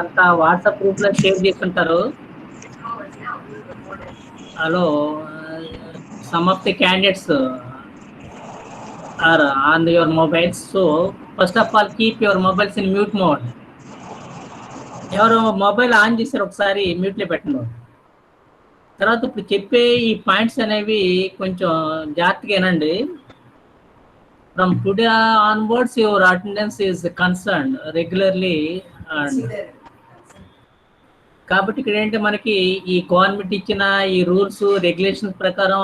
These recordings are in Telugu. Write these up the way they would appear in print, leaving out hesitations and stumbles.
అంతా వాట్సాప్ గ్రూప్లో షేర్ చేస్తుంటారు. Hello, some of the candidates are on your mobiles. So first of all, keep your mobiles in mute mode. ఎవరు మొబైల్ ఆన్ చేశారు ఒకసారి మ్యూట్లో పెట్టండి. తర్వాత ఇప్పుడు చెప్పే ఈ పాయింట్స్ అనేవి కొంచెం జాగ్రత్తగా వినండి. From today onwards your attendance is concern regularly. And కాబట్టి ఇక్కడ ఏంటంటే మనకి ఈ గవర్నమెంట్ ఇచ్చిన ఈ రూల్స్ రెగ్యులేషన్స్ ప్రకారం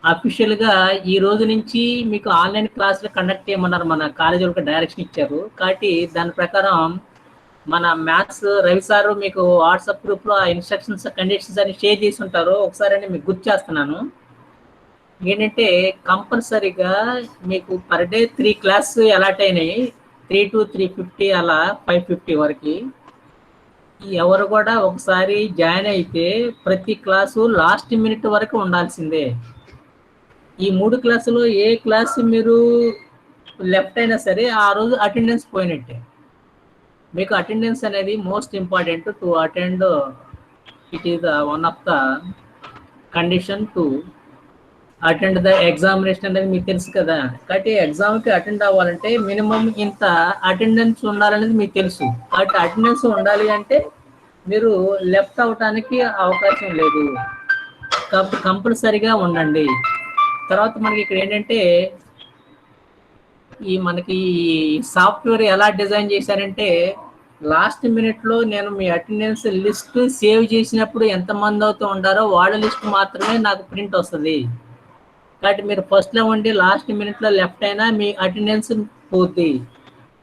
అఫీషియల్గా ఈ రోజు నుంచి మీకు ఆన్లైన్ క్లాసులు కండక్ట్ చేయమన్నారు. మన కాలేజీ వాళ్ళకి డైరెక్షన్ ఇచ్చారు. కాబట్టి దాని ప్రకారం మన మ్యాథ్స్ రవి సారు మీకు వాట్సాప్ గ్రూప్లో ఆ ఇన్స్ట్రక్షన్స్ కండిషన్స్ అని షేర్ చేసి ఉంటారు. ఒకసారి మీకు గుర్తు చేస్తున్నాను. ఏంటంటే కంపల్సరీగా మీకు పర్ డే 3 క్లాస్ అలాట్ అయినాయి. 3 to 350 అలా 550 వరకు. ఎవరు కూడా ఒకసారి జాయిన్ అయితే ప్రతి క్లాసు లాస్ట్ మినిట్ వరకు ఉండాల్సిందే. ఈ 3 క్లాసులో ఏ క్లాసు మీరు లెఫ్ట్ అయినా సరే ఆ రోజు అటెండెన్స్ పోయినట్టే. మీకు అటెండెన్స్ అనేది most important to attend. It is one of the condition to attend the examination అనేది మీకు తెలుసు కదా. కాబట్టి ఎగ్జామ్కి అటెండ్ అవ్వాలంటే మినిమం ఇంత అటెండెన్స్ ఉండాలనేది మీకు తెలుసు. కాబట్టి అటెండెన్స్ ఉండాలి అంటే మీరు లెఫ్ట్ అవటానికి అవకాశం లేదు. కాబట్టి కంపల్సరీగా ఉండండి. తర్వాత మనకి ఇక్కడ ఏంటంటే మనకి సాఫ్ట్వేర్ ఎలా డిజైన్ చేశారంటే లాస్ట్ మినిట్లో నేను మీ అటెండెన్స్ లిస్ట్ సేవ్ చేసినప్పుడు ఎంతమంది అవుతూ ఉండారో వాళ్ళ లిస్ట్ మాత్రమే నాకు ప్రింట్ వస్తుంది. కాబట్టి మీరు ఫస్ట్లో ఉండి లాస్ట్ మినిట్లో లెఫ్ట్ అయినా మీ అటెండెన్స్ పోద్ది.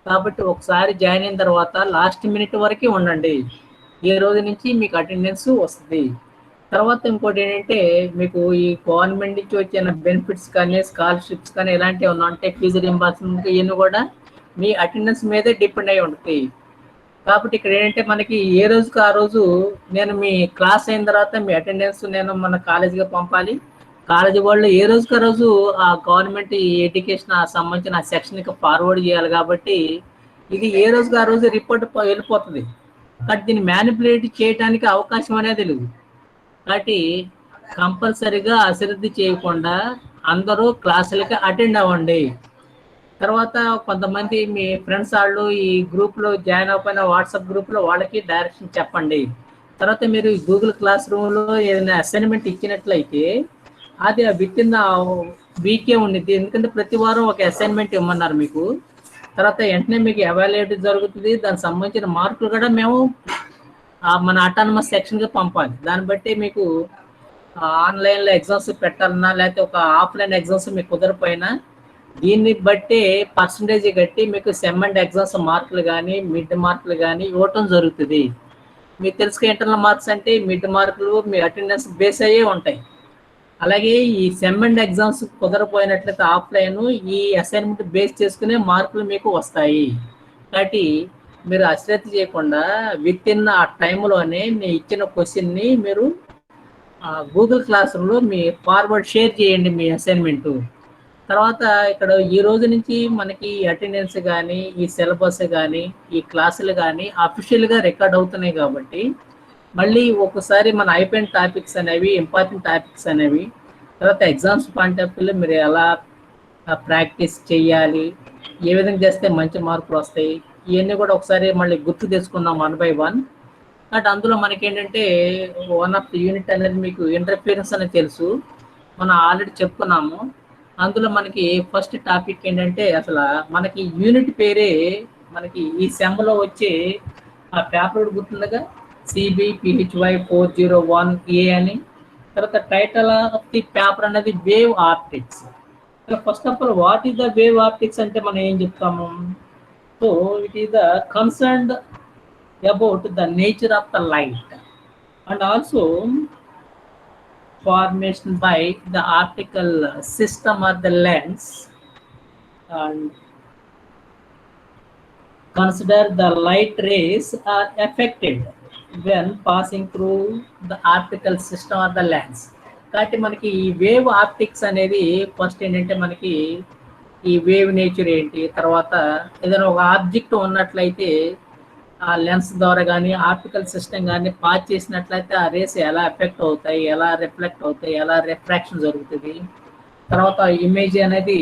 కాబట్టి ఒకసారి జాయిన్ అయిన తర్వాత లాస్ట్ మినిట్ వరకే ఉండండి. ఈ రోజు నుంచి మీకు అటెండెన్స్ వస్తుంది. తర్వాత ఇంకోటి ఏంటంటే మీకు ఈ గవర్నమెంట్ నుంచి వచ్చిన బెనిఫిట్స్ కానీ స్కాలర్షిప్స్ కానీ ఇలాంటివి ఏమన్నా అంటే ఫీజు రింబర్స్మెంట్ ఇవన్నీ కూడా మీ అటెండెన్స్ మీదే డిపెండ్ అయి ఉంటాయి. కాబట్టి ఇక్కడ ఏంటంటే మనకి ఏ రోజుకి ఆ రోజు నేను మీ క్లాస్ అయిన తర్వాత మీ అటెండెన్స్ నేను మన కాలేజీగా పంపాలి. కాలేజీ వాళ్ళు ఏ రోజుకి ఆ రోజు ఆ గవర్నమెంట్ ఎడ్యుకేషన్ సంబంధించిన సెక్షన్కి ఫార్వర్డ్ చేయాలి. కాబట్టి ఇది ఏ రోజుకి ఆ రోజు రిపోర్ట్ వెళ్ళిపోతుంది. కాబట్టి దీన్ని మ్యానిపులేట్ చేయడానికి అవకాశం అనేది లేదు. కాబట్టి కంపల్సరీగా అశ్రద్ధ చేయకుండా అందరూ క్లాసులకి అటెండ్ అవ్వండి. తర్వాత కొంతమంది మీ ఫ్రెండ్స్ వాళ్ళు ఈ గ్రూప్లో జాయిన్ అవ్వకపోయిన వాట్సాప్ గ్రూప్లో వాళ్ళకి డైరెక్షన్ చెప్పండి. తర్వాత మీరు గూగుల్ క్లాస్ రూమ్లో ఏదైనా అసైన్మెంట్ ఇచ్చినట్లయితే అది విత్ ఇన్ వీకే ఉండిద్ది. ఎందుకంటే ప్రతి వారం ఒక అసైన్మెంట్ ఇవ్వమన్నారు మీకు. తర్వాత వెంటనే మీకు ఎవాల్యుయేట్ జరుగుతుంది. దానికి సంబంధించిన మార్కులు కూడా మేము మన అటానమస్ సెక్షన్కి పంపాలి. దాన్ని బట్టి మీకు ఆన్లైన్లో ఎగ్జామ్స్ పెట్టాలన్నా లేకపోతే ఒక ఆఫ్లైన్ ఎగ్జామ్స్ మీకు కుదరపోయినా దీన్ని బట్టి పర్సంటేజ్ కట్టి మీకు సెమ్ అండ్ ఎగ్జామ్స్ మార్కులు కానీ మిడ్ మార్కులు కానీ ఇవ్వటం జరుగుతుంది. మీకు తెలుసుక ఇంటర్నల్ మార్క్స్ అంటే మిడ్ మార్కులు మీ అటెండెన్స్ బేస్ అయ్యే ఉంటాయి. అలాగే ఈ సెమ్ అండ్ ఎగ్జామ్స్ కుదరపోయినట్లయితే ఆఫ్లైన్ ఈ అసైన్మెంట్ బేస్ చేసుకునే మార్కులు మీకు వస్తాయి. కాబట్టి మీరు అశ్రద్ధ చేయకుండా విత్ ఇన్ ఆ టైంలోనే నేను ఇచ్చిన క్వశ్చన్ని మీరు గూగుల్ క్లాస్ రూమ్లో మీ ఫార్వర్డ్ షేర్ చేయండి మీ అసైన్మెంటు. తర్వాత ఇక్కడ ఈ రోజు నుంచి మనకి అటెండెన్స్ కానీ ఈ సిలబస్ కానీ ఈ క్లాసులు కానీ అఫీషియల్గా రికార్డ్ అవుతున్నాయి. కాబట్టి మళ్ళీ ఒకసారి మన అయిపోయిన టాపిక్స్ అనేవి ఇంపార్టెంట్ టాపిక్స్ అనేవి తర్వాత ఎగ్జామ్స్ పాయింట్ ఆఫ్ వ్యూలో మీరు ఎలా ప్రాక్టీస్ చేయాలి, ఏ విధంగా చేస్తే మంచి మార్కులు వస్తాయి, ఇవన్నీ కూడా ఒకసారి మళ్ళీ గుర్తు తెచ్చుకుందాం 1 by 1. బట్ అందులో మనకి ఏంటంటే వన్ ఆఫ్ ది యూనిట్ అనేది మీకు ఇంటర్ఫియరెన్స్ అనేది తెలుసు, మనం ఆల్రెడీ చెప్పుకున్నాము. అందులో మనకి ఫస్ట్ టాపిక్ ఏంటంటే అసలు మనకి యూనిట్ పేరే మనకి ఈ సెమ్లో వచ్చే ఆ పేపర్ గుర్తుండగా CBPHY 401A అని. తర్వాత టైటిల్ ఆఫ్ ది పేపర్ అనేది wave optics. First of all what is the wave optics అంటే మనం ఏం చెప్తాము? So it is the concerned about the nature of the light and also formation by the optical system or the lens, and consider the light rays are affected when passing through the optical system or the lens. కాబట్టి మనకి ఈ వేవ్ ఆప్టిక్స్ అనేది ఫస్ట్ ఏంటంటే మనకి ఈ వేవ్ నేచర్ ఏంటి, తర్వాత ఏదైనా ఒక ఆబ్జెక్ట్ ఉన్నట్లయితే ఆ లెన్స్ ద్వారా కానీ ఆప్టికల్ సిస్టమ్ కానీ పాస్ చేసినట్లయితే ఆ రేస్ ఎలా ఎఫెక్ట్ అవుతాయి, ఎలా రిఫ్లెక్ట్ అవుతాయి, ఎలా రిఫ్రాక్షన్ జరుగుతుంది, తర్వాత ఇమేజ్ అనేది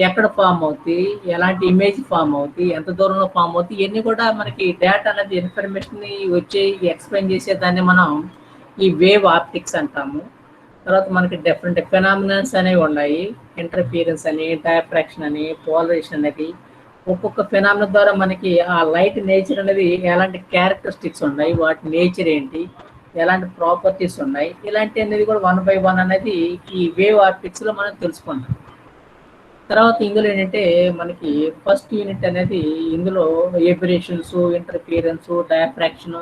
ఎక్కడ ఫామ్ అవుతుంది, ఎలాంటి ఇమేజ్ ఫామ్ అవుతుంది, ఎంత దూరంలో ఫామ్ అవుతుంది, ఇవన్నీ కూడా మనకి డేటా అనేది ఇన్ఫర్మేషన్ వచ్చి ఎక్స్ప్లెయిన్ చేసేదాన్ని మనం ఈ వేవ్ ఆప్టిక్స్ అంటాము. తర్వాత మనకి డిఫరెంట్ ఫెనామినల్స్ అనేవి ఉన్నాయి. ఇంటర్ఫియరెన్స్ అని, డైఫ్రాక్షన్ అని, పోలరైజేషన్ అనేది. ఒక్కొక్క ఫెనామినల్ ద్వారా మనకి ఆ లైట్ నేచర్ అనేది ఎలాంటి క్యారెక్టరిస్టిక్స్ ఉన్నాయి, వాటి నేచర్ ఏంటి, ఎలాంటి ప్రాపర్టీస్ ఉన్నాయి, ఇలాంటి అనేది కూడా 1 by 1 అనేది ఈ వేవ్ ఆప్టిక్స్లో మనం తెలుసుకుంటాం. తర్వాత ఇందులో ఏంటంటే మనకి ఫస్ట్ యూనిట్ అనేది ఇందులో ఏబిరేషన్స్, ఇంటర్ఫియరెన్స్, డయాఫ్రాక్షన్,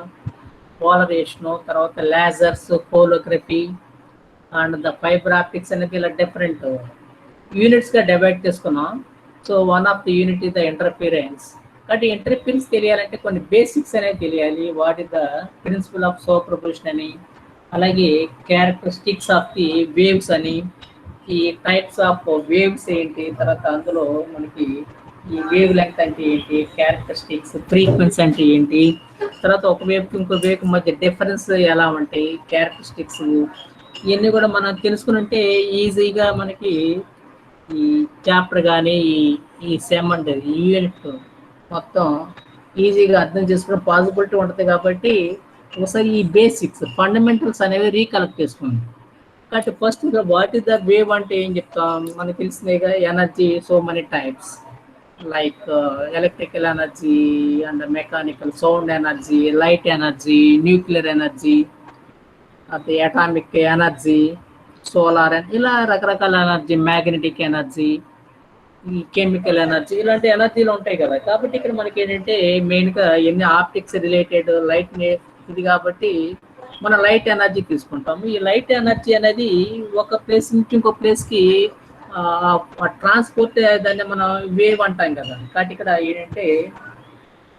పోలరైజేషన్, తర్వాత lasers, holography and the fiber optics అనేది ఇలా డిఫరెంట్ యూనిట్స్గా డివైడ్ చేసుకున్నాం. So one of the unit is the interference. కాబట్టి ఇంటర్ఫియరెన్స్ తెలియాలంటే కొన్ని బేసిక్స్ అనేది తెలియాలి. What is the principle of superposition అని, అలాగే క్యారెక్టరిస్టిక్స్ ఆఫ్ ది వేవ్స్ అని, ఈ టైప్స్ ఆఫ్ వేవ్స్ ఏంటి, తర్వాత అందులో మనకి ఈ వేవ్ లెంగ్త్ అంటే ఏంటి, క్యారెక్టరిస్టిక్స్, ఫ్రీక్వెన్సీ అంటే ఏంటి, తర్వాత ఒక వేవ్కి ఇంకో వేవ్కి మధ్య డిఫరెన్స్ ఎలా ఉంటాయి, క్యారెక్టరిస్టిక్స్, ఇవన్నీ కూడా మనం తెలుసుకుని ఉంటే ఈజీగా మనకి ఈ చాప్టర్ కానీ ఈ సెమ్ అంటే ఈ యూనిట్ మొత్తం ఈజీగా అర్థం చేసుకునే పాసిబిలిటీ ఉంటుంది. కాబట్టి ఒకసారి ఈ బేసిక్స్ ఫండమెంటల్స్ అనేవి రీకలెక్ట్ చేసుకోండి. కాబట్టి first what is the wave అంటే ఏం చెప్తాం, మనకు తెలిసిందేగా, energy so many types like electrical energy and mechanical, sound energy, light energy, nuclear energy, అది అటామిక్ ఎనర్జీ, సోలార్, ఇలా రకరకాల ఎనర్జీ, మ్యాగ్నెటిక్ ఎనర్జీ, ఈ కెమికల్ ఎనర్జీ, ఇలాంటి ఎనర్జీలు ఉంటాయి కదా. కాబట్టి ఇక్కడ మనకి ఏంటంటే మెయిన్గా ఎన్ని ఆప్టిక్స్ రిలేటెడ్ లైట్ ఇది కాబట్టి మనం లైట్ ఎనర్జీ తీసుకుంటాము. ఈ లైట్ ఎనర్జీ అనేది ఒక ప్లేస్ నుంచి ఇంకో ప్లేస్కి ట్రాన్స్పోర్ట్, దాన్ని మనం వేవ్ అంటాం కదా. కాబట్టి ఇక్కడ ఏంటంటే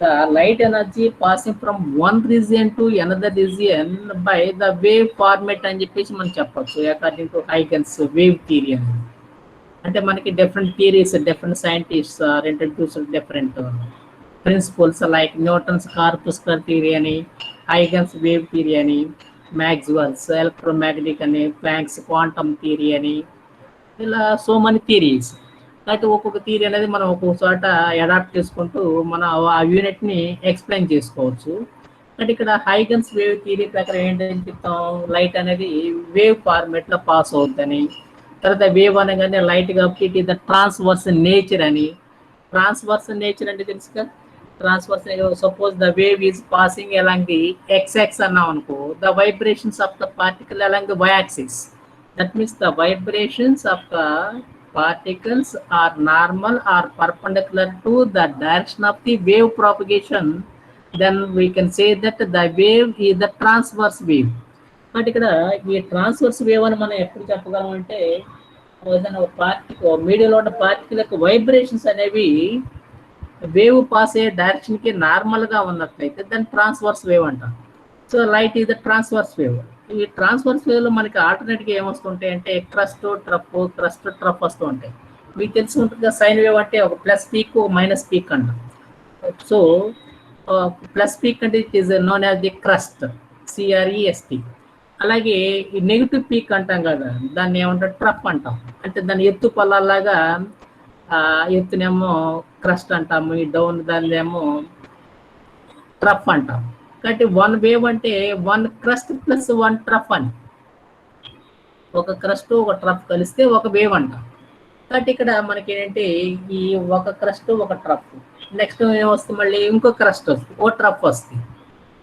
the light energy passing from one region to another region by the wave format అని చెప్పేసి మనం చెప్పచ్చు. According to Huygens wave theory అని. అంటే మనకి different theories, different scientists are introduce different principles like Newton's corpuscular theory అని, హైగన్స్ వేవ్ థియరీ అని, మ్యాక్స్వెల్స్ ఎలక్ట్రోమాగ్నెటిక్ అని, ప్లాంక్స్ క్వాంటమ్ థియరీ అని, ఇలా సో మెనీ థియరీస్. కాబట్టి ఒక్కొక్క థియరీ అనేది మనం ఒక్కొక్క చోట అడాప్ట్ చేసుకుంటూ మనం ఆ యూనిట్ని ఎక్స్ప్లెయిన్ చేసుకోవచ్చు. అంటే ఇక్కడ హైగన్స్ వేవ్ థియరీ ప్రకారం ఏంటని చెప్తాం, లైట్ అనేది వేవ్ ఫార్మేట్లో పాస్ అవుతుందని. తర్వాత వేవ్ అనగానే లైట్ కాబట్టి it is the transverse nature అని. ట్రాన్స్వర్స్ నేచర్ అంటే తెలుసుగా, transverse suppose the wave is passing along the X అన్నాం అనుకో, the vibrations of the particle along the Y axis. That means the vibrations of the particles are normal or perpendicular to the direction of the wave propagation, then we can say that the wave is the transverse wave. But ఇక్కడ ఈ ట్రాన్స్వర్స్ వేవ్ అని మనం ఎప్పుడు చెప్పగలం అంటే, ఏదైనా పార్టికల్ మీడియాలో ఉన్న పార్టికల్ యొక్క వైబ్రేషన్స్ అనేవి వేవ్ పాస్ అయ్యే డైరెక్షన్కి నార్మల్గా ఉన్నట్లయితే దాన్ని ట్రాన్స్వర్స్ వేవ్ అంటాం. So light is the transverse wave. ఈ ట్రాన్స్వర్స్ వేవ్లో మనకి ఆల్టర్నేట్గా ఏమొస్తుంటాయి అంటే క్రస్ట్ ట్రఫ్ వస్తూ ఉంటాయి. మీకు తెలిసి ఉంటుంది కదా, సైన్ వేవ్ అంటే ఒక ప్లస్ పీక్ మైనస్ పీక్ అంటాం. సో ప్లస్ పీక్ అంటే it is known as the crust, CREST. అలాగే ఈ నెగిటివ్ పీక్ అంటాం కదా, దాన్ని ఏమంటారు ట్రఫ్ అంటాం. అంటే దాని ఎత్తు పొలాల్లాగా ఎత్తునేమో క్రస్ట్ అంటాము, ఈ డౌన్ దాన్ని ఏమో ట్రఫ్ అంటాం. కాబట్టి వన్ వేవ్ అంటే one crust plus one trough అని, ఒక క్రస్ట్ ఒక ట్రఫ్ కలిస్తే ఒక వేవ్ అంటాం. కాబట్టి ఇక్కడ మనకి ఏంటంటే ఈ ఒక క్రస్ట్ ఒక ట్రఫ్, నెక్స్ట్ ఏమొస్తుంది మళ్ళీ ఇంకో క్రస్ట్ వస్తుంది, ఓ ట్రఫ్ వస్తుంది.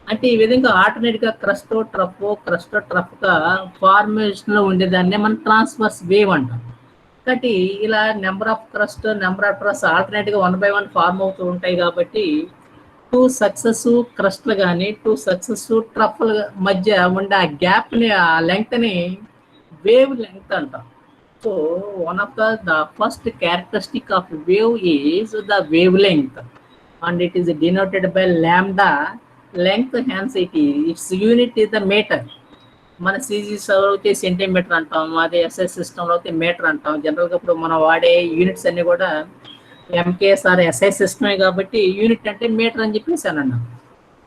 అంటే ఈ విధంగా ఆల్టర్నేట్గా క్రస్ట్ ట్రఫ్గా ఫార్మేషన్లో ఉండేదాన్నే మనం ట్రాన్స్వర్స్ వేవ్ అంటాం. కాబట్టి ఇలా number of crest, number of troughs ఆల్టర్నేట్గా 1 by 1 ఫార్మ్ అవుతూ ఉంటాయి. కాబట్టి 2 సక్సెసివ్ క్రస్ట్లు కానీ 2 సక్సెసివ్ ట్రఫ్ల మధ్య ఉండే ఆ గ్యాప్ని, ఆ లెంగ్త్ని వేవ్ లెంగ్త్ అంటాం. So one of the first characteristic of wave is the wavelength and it is denoted by lambda length. Hence its unit is the metre. మన CGSలో అయితే సెంటీమీటర్ అంటాం, అదే SI సిస్టంలో అయితే మీటర్ అంటాం. జనరల్గా ఇప్పుడు మనం వాడే యూనిట్స్ అన్నీ కూడా ఎంకేఎస్ ఆర్ ఎస్ఐ సిస్టమే కాబట్టి యూనిట్ అంటే మీటర్ అని చెప్పేసాను అన్న.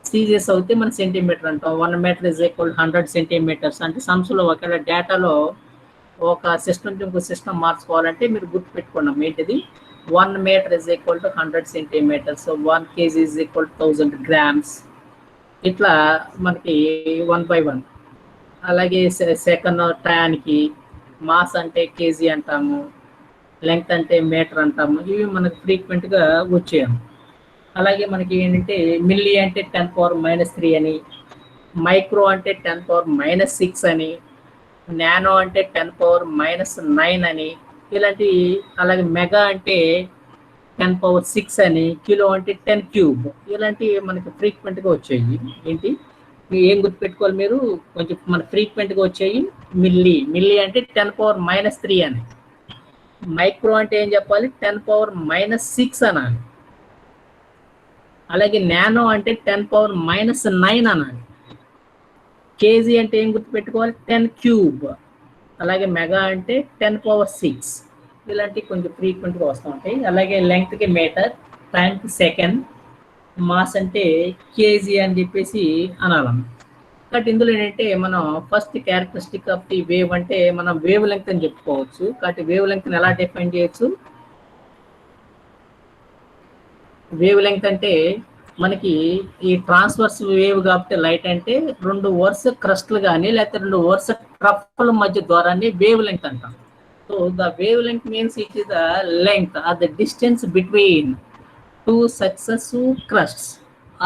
సీరియస్ అయితే మన సెంటీమీటర్ అంటాం. 1 మీటర్ ఇస్ ఈక్వల్ 100 సెంటీమీటర్స్ అంటే సమ్స్లో ఒకవేళ డేటాలో ఒక సిస్టమ్ నుంచి ఇంకో సిస్టమ్ మార్చుకోవాలంటే మీరు గుర్తుపెట్టుకున్నాం ఏంటిది, 1 metre is equal to 100 centimetres, 1 kg is equal to 1000 grams. ఇట్లా మనకి 1/1. అలాగే సెకండ్ టయానికి మాస్ అంటే కేజీ అంటాము, లెంగ్త్ అంటే మీటర్ అంటాము. ఇవి మనకు ఫ్రీక్వెంట్గా వచ్చాము. అలాగే మనకి ఏంటంటే మిల్లీ అంటే 10⁻³ అని, మైక్రో అంటే 10⁻6 అని, నానో అంటే 10⁻9 అని, ఇలాంటి. అలాగే మెగా అంటే 10⁻6 అని, కిలో అంటే 10 క్యూబ్, ఇలాంటివి మనకి ఫ్రీక్వెంట్గా వచ్చాయి. ఏంటి ఏం గుర్తుపెట్టుకోవాలి మీరు, కొంచెం మన ఫ్రీక్వెంట్గా వచ్చాయి. మిల్లీ అంటే 10⁻³ అని, మైక్రో అంటే ఏం చెప్పాలి 10⁻6 అనాలి. అలాగే నానో అంటే 10⁻9 అనాలి. కేజీ అంటే ఏం గుర్తుపెట్టుకోవాలి 10 క్యూబ్. అలాగే మెగా అంటే 10⁻6. ఇలాంటివి కొంచెం ఫ్రీక్వెంట్గా వస్తూ ఉంటాయి. అలాగే లెంగ్త్కి మీటర్, టైంకి సెకండ్, మాస్ అంటే కేజీ అని చెప్పేసి అనాలమ్మ. కాబట్టి ఇందులో ఏంటంటే మనం first characteristic of the wave అంటే మనం వేవ్ లెంగ్త్ అని చెప్పుకోవచ్చు. కాబట్టి వేవ్ లెంగ్త్ని ఎలా డిఫైన్ చేయొచ్చు, వేవ్ లెంగ్త్ అంటే మనకి ఈ ట్రాన్స్వర్స్ వేవ్ కాబట్టి లైట్ అంటే 2 వరుస క్రస్ట్లు కానీ లేకపోతే 2 వరుస ట్రఫ్ల మధ్య ద్వారాన్ని వేవ్ లెంగ్త్ అంటాం. So the wavelength means it is the length or the distance between 2 successive crusts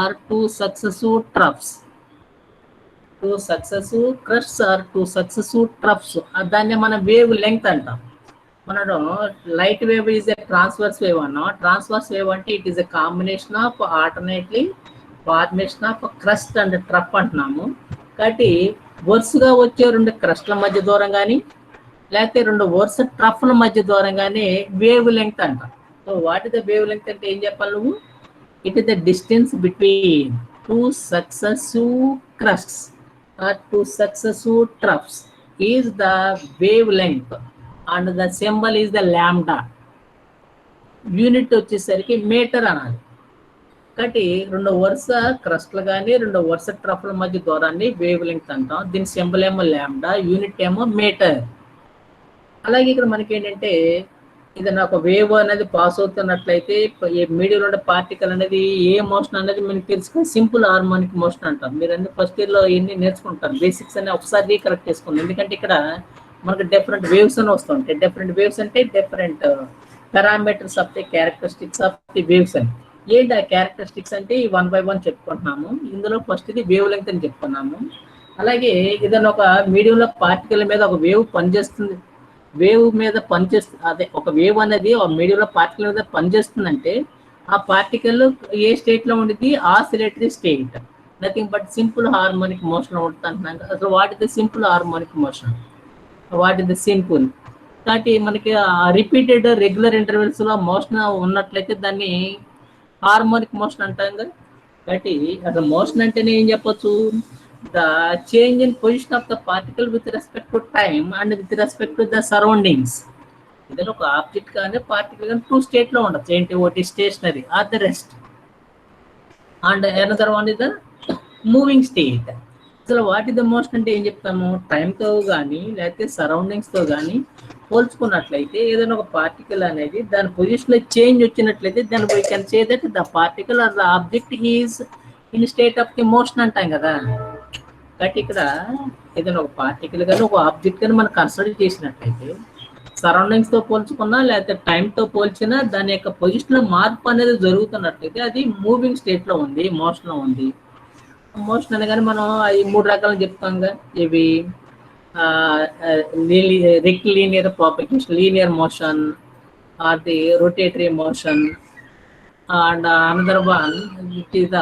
or 2 successive troughs. 2 successive crusts or 2 successive troughs, దాన్ని మనం వేవ్ లెంగ్త్ అంటాం. మనం light wave is a transverse wave అన్నాం. ట్రాన్స్వర్స్ వేవ్ అంటే it is a combination of alternately formation of crust and trough అంటున్నాము. కాబట్టి వరుసగా వచ్చే 2 క్రస్ట్ల మధ్య దూరం కానీ లేకపోతే 2 వరుస ట్రఫ్ల మధ్య దూరం కానీ వేవ్ లెంగ్త్ అంటాం. So what is the wave length అంటే ఏం చెప్పాలి నువ్వు, it is the distance between 2 successive crusts or 2 successive troughs is the wavelength and the symbol is the lambda. Unit వచ్చేసరికి మీటర్ అనాలి. కాబట్టి 2 వరుస క్రస్ట్లు కానీ 2 వరుస ట్రఫ్ల మధ్య దూరాన్ని వేవ్ లెంగ్త్ అంటాం. దీని సింబల్ ఏమో ల్యాండా, యూనిట్ ఏమో మీటర్. అలాగే ఇక్కడ మనకి ఏంటంటే ఏదైనా ఒక వేవ్ అనేది పాస్ అవుతున్నట్లయితే మీడియంలో ఉండే పార్టికల్ అనేది ఏ మోషన్ అనేది మనకి తెలుసుకుని సింపుల్ హార్మోనిక్ మోషన్ అంటాం. మీరు అన్ని ఫస్ట్ ఇయర్లో ఎన్ని నేర్చుకుంటారు, బేసిక్స్ అని ఒకసారి కరెక్ట్ చేసుకోండి. ఎందుకంటే ఇక్కడ మనకు డిఫరెంట్ వేవ్స్ అని వస్తుంటాయి. డిఫరెంట్ వేవ్స్ అంటే different parameters of the characteristics of the waves అని. ఏంటి ఆ క్యారెక్టరిస్టిక్స్ అంటే 1/1 చెప్పుకుంటున్నాము. ఇందులో ఫస్ట్ ఇది వేవ్ లెంగ్త్ అని చెప్పుకున్నాము. అలాగే ఏదైనా ఒక మీడియంలో పార్టికల్ మీద ఒక వేవ్ పనిచేస్తుంది, వేవ్ మీద పనిచేస్తుంది, అదే ఒక వేవ్ అనేది ఒక మీడియంలో పార్టికల్ మీద పనిచేస్తుందంటే ఆ పార్టికల్ ఏ స్టేట్లో ఉండేది, oscillatory state, nothing but simple harmonic motion ఉంటుంది అంటున్నాం. అసలు what is the simple harmonic motion, what is the simple. కాబట్టి మనకి రిపీటెడ్ రెగ్యులర్ ఇంటర్వెల్స్లో మోషన్ ఉన్నట్లయితే దాన్ని హార్మోనిక్ మోషన్ అంటాం కదా. కాబట్టి అసలు మోషన్ అంటేనే ఏం చెప్పొచ్చు, the change in position of the particle with respect to time and with respect to the surroundings. ఏదైనా ఒక ఆబ్జెక్ట్ కానీ పార్టికల్ కానీ 2 స్టేట్లో ఉండొచ్చు. ఏంటి, ఒకటి stationary or the rest and another one is the moving state. అసలు వాట్ ఇస్ ద మోషన్ అంటే ఏం చెప్తాము, టైంతో కానీ లేకపోతే సరౌండింగ్స్తో కానీ పోల్చుకున్నట్లయితే ఏదైనా ఒక పార్టికల్ అనేది దాని పొజిషన్లో చేంజ్ వచ్చినట్లయితే దాని we can say that the particle or the object is in state of the motion అంటాం కదా. కాబట్టి ఇక్కడ ఏదైనా ఒక పార్టికల్ కానీ ఒక ఆబ్జెక్ట్ కానీ మనం కన్సిడర్ చేసినట్లయితే సరౌండింగ్స్తో పోల్చుకున్నా లేకపోతే టైంతో పోల్చినా దాని యొక్క పొజిషన్లో మార్పు అనేది జరుగుతున్నట్లయితే అది మూవింగ్ స్టేట్లో ఉంది, మోషన్లో ఉంది. మోషన్ అనగానే మనం ఈ 3 రకాలు చెప్తాంగా, ఇవి linear propagation, linear motion or the rotatory motion and another one it is the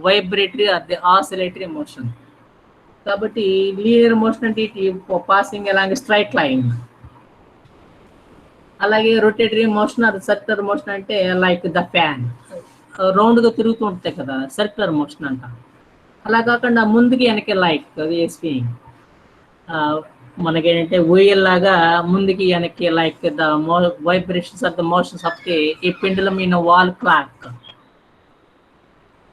vibratory or the oscillatory motion. కాబట్టి లీనియర్ మోషన్ అంటే it passing along straight line. అలాగే rotatory motion or circular motion అంటే లైక్ ద ఫ్యాన్, రౌండ్గా తిరుగుతూ ఉంటాయి కదా, సర్క్యులర్ మోషన్ అంట. అలా కాకుండా ముందుకి వెనక్కి లైక్ స్వింగ్ మనకేంటంటే ఊయల్లాగా ముందుకి వెనక్కి like the vibrations of the motions off the ఈ పెండులం ఇన్ వాల్ క్లాక్.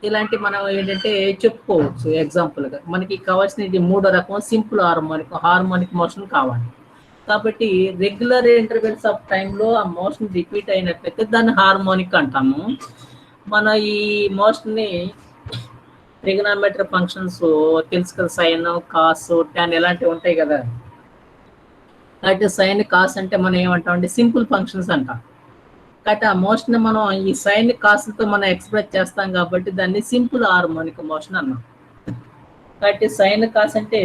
ఇలాంటి మనం ఏంటంటే చెప్పుకోవచ్చు ఎగ్జాంపుల్గా. మనకి కావాల్సినది మూడో రకం సింపుల్ హార్మోనిక్ మోషన్ కావాలి. కాబట్టి రెగ్యులర్ ఇంటర్వెల్స్ ఆఫ్ టైంలో ఆ మోషన్ రిపీట్ అయినట్లయితే దాన్ని హార్మోనిక్ అంటాము. మన ఈ మోషన్ని ట్రిగనామెట్రీ ఫంక్షన్స్ తెలుసు కదా, సైన్, కాస్, టాన్ ఇలాంటివి ఉంటాయి కదా. అయితే సైన్, కాస్ అంటే మనం ఏమంటామంటే సింపుల్ ఫంక్షన్స్ అంటాం. కాబట్టి ఆ మోషన్ మనం ఈ సైన్, కాస్తో మనం ఎక్స్ప్రెస్ చేస్తాం కాబట్టి దాన్ని సింపుల్ హార్మోనిక్ మోషన్ అన్నాం. కాబట్టి సైన్, కాస్ అంటే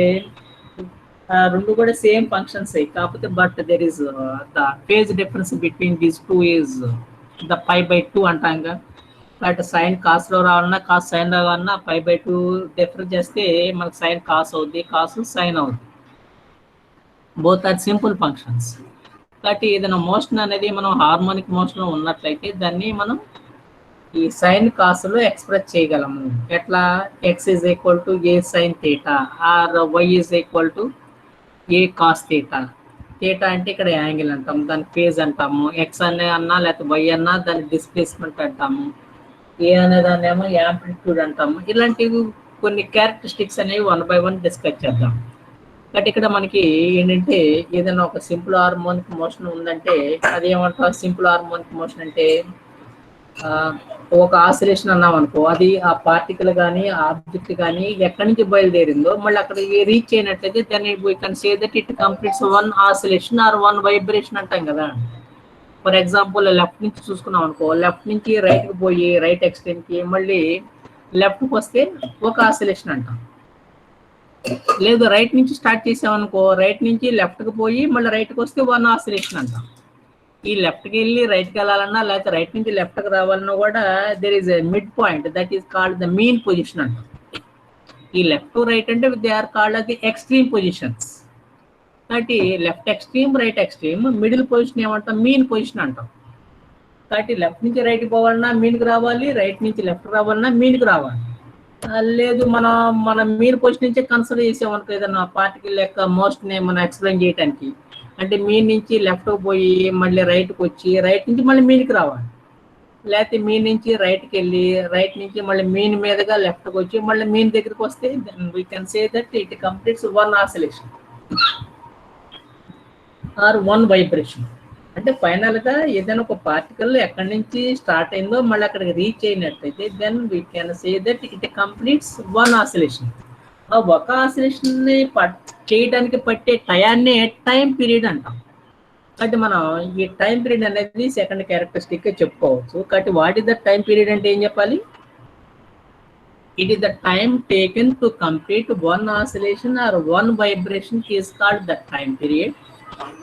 రెండు కూడా సేమ్ ఫంక్షన్స్, కాకపోతే but there is the phase difference between these two is the π/2 అంటాంగా. కాబట్టి సైన్ కాస్లో రావాలన్నా కాస్ సైన్ రావాలన్నా π/2 డిఫర్ చేస్తే మనకు సైన్ కాస్ అవుద్ది, కాస్ సైన్ అవుద్ది. Both are simple functions. కాబట్టి ఏదైనా మోషన్ అనేది మనం హార్మోనిక్ మోషన్ ఉన్నట్లయితే దాన్ని మనం ఈ సైన్ కాస్లో ఎక్స్ప్రెస్ చేయగలము. ఎట్లా? X is equal to A sine theta or Y is equal to A cos theta. Theta అంటే ఇక్కడ యాంగిల్ అంటాము, దాని ఫేజ్ అంటాము. ఎక్స్ అనే అన్నా లేకపోతే వై అన్నా దాని డిస్ప్లేస్మెంట్ అంటాము. ఏ అనే దాన్ని ఏమో యాంప్లిట్యూడ్ అంటాము. ఇలాంటివి కొన్ని క్యారెక్టరిస్టిక్స్ అనేవి 1 by 1 డిస్కస్ చేద్దాం. బట్ ఇక్కడ మనకి ఏంటంటే ఏదైనా ఒక సింపుల్ హార్మోనిక్ మోషన్ ఉందంటే అది ఏమంటారు? సింపుల్ హార్మోనిక్ మోషన్ అంటే ఒక ఆసిలేషన్ అన్నాం అనుకో, అది ఆ పార్టికల్ కానీ ఆబ్జెక్ట్ కానీ ఎక్కడి నుంచి బయలుదేరిందో మళ్ళీ అక్కడికి రీచ్ అయినట్లయితే దాన్ని we can say that it completes one oscillation or one vibration అంటాం కదా. ఫర్ ఎగ్జాంపుల్ లెఫ్ట్ నుంచి చూసుకున్నాం అనుకో, లెఫ్ట్ నుంచి రైట్కి పోయి రైట్ ఎక్స్టెంట్కి మళ్ళీ లెఫ్ట్కి వస్తే ఒక ఆసిలేషన్ అంటాం. లేదు రైట్ నుంచి స్టార్ట్ చేసామనుకో, రైట్ నుంచి లెఫ్ట్కి పోయి మళ్ళీ రైట్కి వస్తే వన్ ఆసిలేషన్ అంటాం. ఈ లెఫ్ట్కి వెళ్ళి రైట్కి వెళ్ళాలన్నా లేకపోతే రైట్ నుంచి లెఫ్ట్కి రావాలన్నా కూడా there is a mid point, that is called the mean position అంటాం. ఈ లెఫ్ట్ రైట్ అంటే they are called the extreme positions. కాబట్టి left extreme, right extreme, middle position ఏమంటాం? మీన్ పొజిషన్ అంటాం. కాబట్టి లెఫ్ట్ నుంచి రైట్కి పోవాలన్నా మీన్కి రావాలి, రైట్ నుంచి లెఫ్ట్ రావాలన్నా మీన్కి రావాలి. లేదు మన మీన్ పొజిషన్ నుంచే కన్సిడర్ చేసామనుకో ఏదన్నా పార్టికల్ యొక్క మోస్ట్ని మనం ఎక్స్ప్లెయిన్ చేయడానికి, అంటే మీన్ నుంచి లెఫ్ట్కి పోయి మళ్ళీ రైట్కి వచ్చి రైట్ నుంచి మళ్ళీ మీన్కి రావాలి. లేకపోతే మీన్ నుంచి రైట్కి వెళ్ళి రైట్ నుంచి మళ్ళీ మీన్ మీదుగా లెఫ్ట్కి వచ్చి మళ్ళీ మీన్ దగ్గరికి వస్తే we can say that it completes one oscillation or one vibration. అంటే ఫైనల్గా ఏదైనా ఒక పార్టికల్ ఎక్కడి నుంచి స్టార్ట్ అయిందో మళ్ళీ అక్కడికి రీచ్ అయినట్లయితే then we can say that it completes one oscillation. ఆ ఒక ఆసిలేషన్ని చేయడానికి పట్టే టయాన్ని టైం పీరియడ్ అంటాం. కాబట్టి మనం ఈ టైం పీరియడ్ అనేది సెకండ్ క్యారెక్టరిస్టిక్ చెప్పుకోవచ్చు. కాబట్టి what is the time period అంటే ఏం చెప్పాలి? It is the time taken to complete one oscillation or one vibration is called the time period.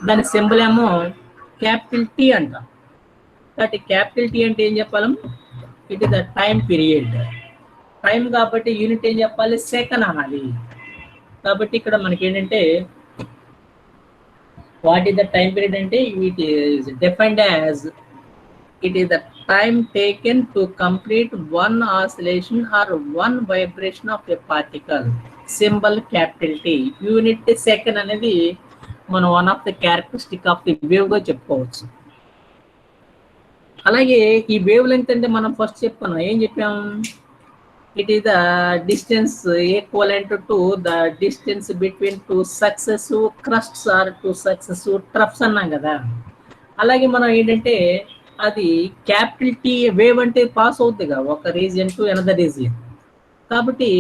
దాని సింబల్ ఏమో క్యాపిటల్ టీ అంటాం. కాబట్టి క్యాపిటల్ టీ అంటే ఏం చెప్పాలి? It is the time period. Time కాబట్టి యూనిట్ ఏం చెప్పాలి? సెకండ్ అనాలి. కాబట్టి ఇక్కడ మనకి ఏంటంటే what is the time period అంటే it is defined as it is the time taken to complete one oscillation or one vibration of a particle. Symbol capital T. Unit second అనేది మనం one of the characteristic of the wave గా చెప్పుకోవచ్చు. అలాగే ఈ వేవ్ లెంగ్త్ అంటే మనం ఫస్ట్ చెప్పుకున్నాం, ఏం చెప్పాం? It is the distance equivalent to the distance between two successive crests or two successive troughs అన్నాం కదా. అలాగే మనం ఏంటంటే అది క్యాపిటల్ టీ వేవ్ అంటే పాస్ అవుతుంది కదా ఒక రీజియన్ టు అనదర్ రీజియన్. కాబట్టి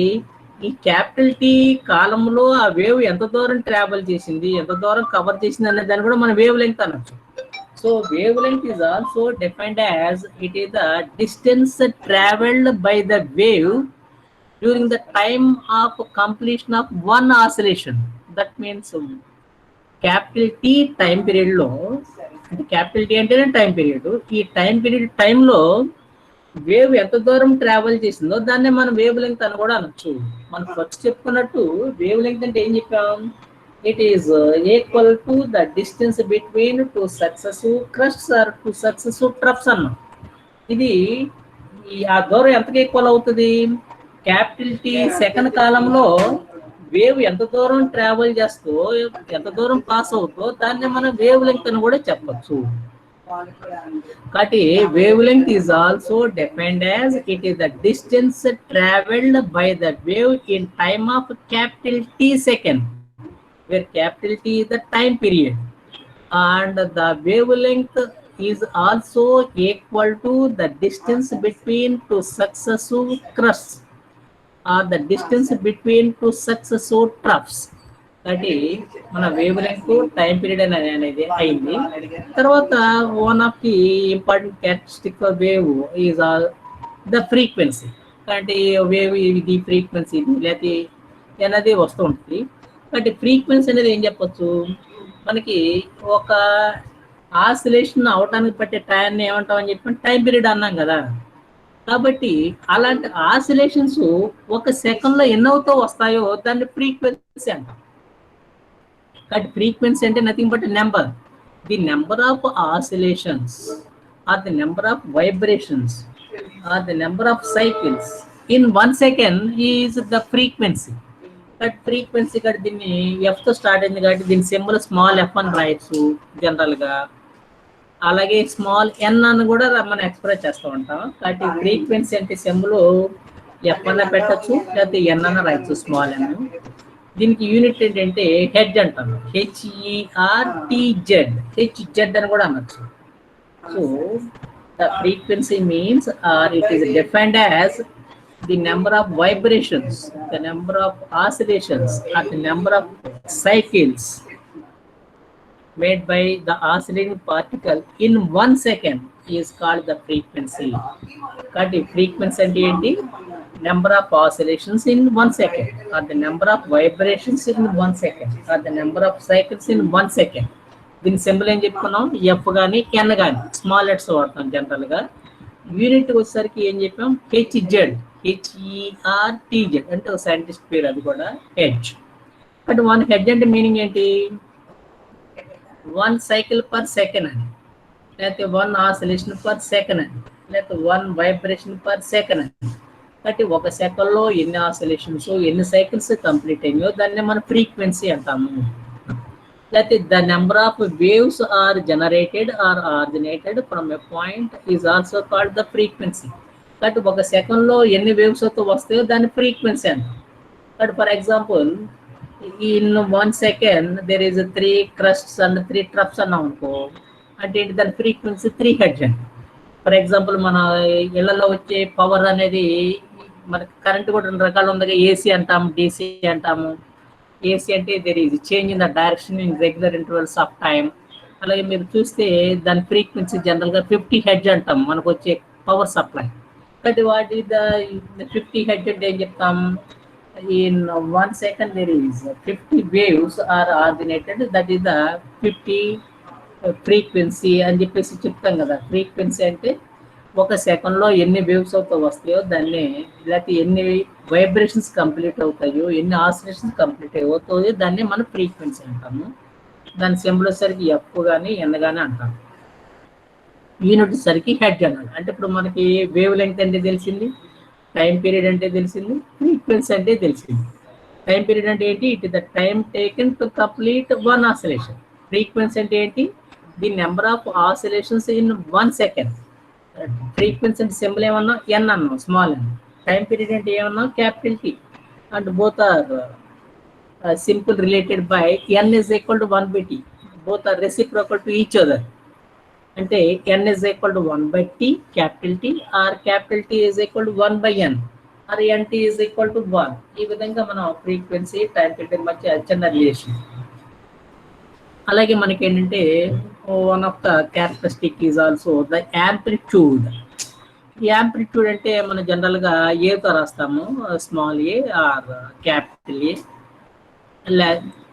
ఈ క్యాపిటల్ టీ కాలంలో ఆ వేవ్ ఎంత దూరం ట్రావెల్ చేసింది, ఎంత దూరం కవర్ చేసింది అనే దాన్ని కూడా మనం వేవ్ లెంగ్త్ అనొచ్చు. So wave length is also defined as it is the distance travelled by the wave during the time of completion of one oscillation. That means capital T time పీరియడ్లో, అంటే క్యాపిటల్ టీ అంటేనే టైం పీరియడ్, ఈ టైం పీరియడ్ టైంలో వేవ్ ఎంత దూరం ట్రావెల్ చేసిందో దాన్నే మనం వేవ్ లెంగ్త్ అని కూడా అనొచ్చు. మనం ఫస్ట్ చెప్పుకున్నట్టు వేవ్ లెంగ్త్ అంటే ఏం చెప్పాం? It is equal to the distance between two successive crests or two successive troughs అన్నాం. ఇది ఆ దూరం ఎంతకి ఈక్వల్ అవుతుంది? క్యాపిటల్ టీ సెకండ్ కాలంలో వేవ్ ఎంత దూరం ట్రావెల్ చేస్తూ ఎంత దూరం పాస్ అవుతో దాన్ని మనం వేవ్ లెంగ్త్ అని కూడా చెప్పచ్చు. కాబట్టి wave length is also defined as it is the distance travelled by the wave in time of capital T second, where capital T is the time period, and the wavelength is also equal to the distance between two successive crusts or the distance between two successive troughs. అది మన వేవ్ లెంగ్త్ టైం పీరియడ్ అనేది అయింది. తర్వాత one of the important characteristic of wave is the frequency. అంటే వేవ్ ఇది ఫ్రీక్వెన్సీ ఇది లేకపోతే అనేది వస్తూ ఉంటుంది. కాబట్టి ఫ్రీక్వెన్సీ అనేది ఏం చెప్పచ్చు, మనకి ఒక ఆసిలేషన్ అవటానికి పట్టే టైంని ఏమంటాం అని చెప్పి టైం పీరియడ్ అన్నాం కదా. కాబట్టి అలాంటి ఆసిలేషన్స్ ఒక సెకండ్లో ఎన్నవుతో వస్తాయో దాన్ని ఫ్రీక్వెన్సీ అంటాం. కాబట్టి ఫ్రీక్వెన్సీ అంటే nothing but number, the number of oscillations or the number of vibrations or the number of cycles in 1 second is the frequency. But frequency కాబట్టి దీన్ని ఎఫ్తో స్టార్ట్ అయింది కాబట్టి దీని సింబల్ స్మాల్ ఎఫ్ అని రాయొచ్చు జనరల్గా. అలాగే స్మాల్ ఎన్ అని కూడా మనం ఎక్స్ప్రెస్ చేస్తూ ఉంటాం. కాబట్టి ఫ్రీక్వెన్సీ అంటే సింబల్ ఎఫ్ అన్న పెట్టచ్చు లేకపోతే ఎన్ అన్న రాయొచ్చు స్మాల్ ఎన్. దీనికి యూనిట్ ఏంటంటే హెడ్జ్ అంటాము, HERTZ, హెచ్జెడ్ అని కూడా అనొచ్చు. So the frequency means or it is defined as the number of vibrations, the number of oscillations, or the number of cycles made by the oscillating particle in 1 second is called the frequency. But frequency and the number of oscillations in 1 second, or the number of vibrations in 1 second, or the number of cycles in 1 second. దీని సింబల్ ఏం చెప్పుకున్నాం, ఎఫ్ కానీ ఎన్ కానీ స్మాల్ లెటర్స్ వాడతాం జనరల్గా. యూనిట్ వచ్చేసరికి ఏం చెప్పాం, HERTZ, అంటే ఒక సైంటిస్ట్ పేరు, అది కూడా హెడ్జ్. బట్ వన్ హెడ్జ్ అంటే మీనింగ్ ఏంటి, 1 సైకిల్ పర్ సెకండ్ అని, లేకపోతే 1 ఆసిలేషన్ పర్ సెకండ్ అని, లేకపోతే 1 వైబ్రేషన్ పర్ సెకండ్ అని. కాబట్టి ఒక సెకండ్లో ఎన్ని ఆసిలేషన్స్ ఎన్ని సైకిల్స్ కంప్లీట్ అయినాయో దాన్ని మనం ఫ్రీక్వెన్సీ అంటాము. లేకపోతే the number of waves are generated or originated from a point is also called the frequency. కాబట్టి ఒక సెకండ్లో ఎన్ని వేవ్స్ తో వస్తాయో దాన్ని ఫ్రీక్వెన్సీ అంటాం. కాబట్టి for example in 1 second there is 3 crests and 3 troughs అన్నాం అనుకో, అంటే ఏంటి దాని ఫ్రీక్వెన్సీ 3 హెర్ట్జ్ అండి. ఫర్ ఎగ్జాంపుల్ మన ఇళ్లలో వచ్చే పవర్ అనేది మనకి కరెంట్ కూడా 2 రకాలు ఉంది, AC అంటాము, DC అంటాము. AC అంటే there is change in the direction in regular intervals of time. అలాగే మీరు చూస్తే దాని ఫ్రీక్వెన్సీ జనరల్గా 50 హెర్ట్జ్ అంటాం మనకు వచ్చే power supply. But what is the 50 hertz అంటే ఏం చెప్తాం, in 1 second there is 50 waves are originated, that is the 50 frequency అని చెప్పేసి చెప్తాం కదా. ఫ్రీక్వెన్సీ అంటే ఒక సెకండ్లో ఎన్ని వేవ్స్ అవుతా వస్తాయో దాన్ని, లేకపోతే ఎన్ని వైబ్రేషన్స్ కంప్లీట్ అవుతాయో ఎన్ని ఆసిలేషన్స్ కంప్లీట్ అవుతాయో దాన్ని మనం ఫ్రీక్వెన్సీ అంటాము. దాని సింబల్ వచ్చేసరికి ఎఫ్ కానీ ఎన్ కానీ అంటాము. యూనిట్ సరికి హెడ్జ్ అన్నాడు. అంటే ఇప్పుడు మనకి వేవ్ లెంగ్త్ అంటే తెలిసింది, టైం పీరియడ్ అంటే తెలిసింది, ఫ్రీక్వెన్సీ అంటే తెలిసింది. టైం పీరియడ్ అంటే ఏంటి, it is the time taken to complete 1 oscillation. Frequency అంటే ఏంటి, the number of oscillations in 1 second. Frequency అంటే సింబల్ ఏమన్నా ఎన్ అన్నాం స్మాల్ ఎన్. టైం పీరియడ్ అంటే ఏమన్నా capital T. And both are simple related by n is equal to 1/T. Both are reciprocal to each other. అంటే n is equal to 1/T capital T, or capital T is equal to 1/n, are nt is equal to 1. ఈ విధంగా మనం ఫ్రీక్వెన్సీ టైం పీరియడ్ మధ్య చిన్న రిలేషన్. అలాగే మనకి ఏంటంటే one of the characteristic is also the amplitude. Amplitude అంటే మనం జనరల్గా ఏతో రాస్తాము, small A or capital A.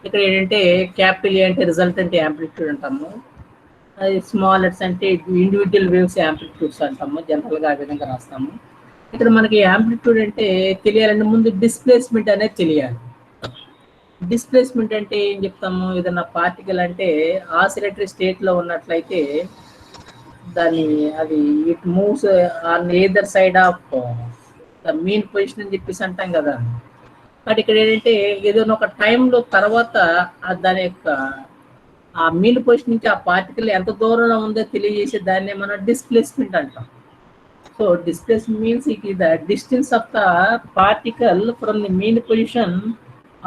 ఇక్కడ ఏంటంటే క్యాపిటల్ ఏ అంటే రిజల్టెంట్ యాంప్లిట్యూడ్ అంటాము, అది స్మాల్ లెటర్స్ అంటే ఇండివిజువల్ వేవ్స్ యాంప్లిట్యూడ్స్ అంటాము, జనరల్గా ఆ విధంగా రాస్తాము. ఇక్కడ మనకి యాంప్లిట్యూడ్ అంటే తెలియాలంటే ముందు డిస్ప్లేస్మెంట్ అనేది తెలియాలి. డిస్ప్లేస్మెంట్ అంటే ఏం చెప్తాము, ఏదన్నా పార్టికల్ అంటే ఆసిలేటరీ స్టేట్లో ఉన్నట్లయితే దాన్ని అది it moves on either side of the mean position అని చెప్పేసి అంటాం కదా. బట్ ఇక్కడ ఏంటంటే ఏదైనా ఒక టైంలో తర్వాత దాని యొక్క ఆ మీన్ పొజిషన్ నుంచి ఆ పార్టికల్ ఎంత దూరంలో ఉందో తెలియజేసే దాన్ని మనం డిస్ప్లేస్మెంట్ అంటాం. So displacement means it is the distance of the particle from the mean position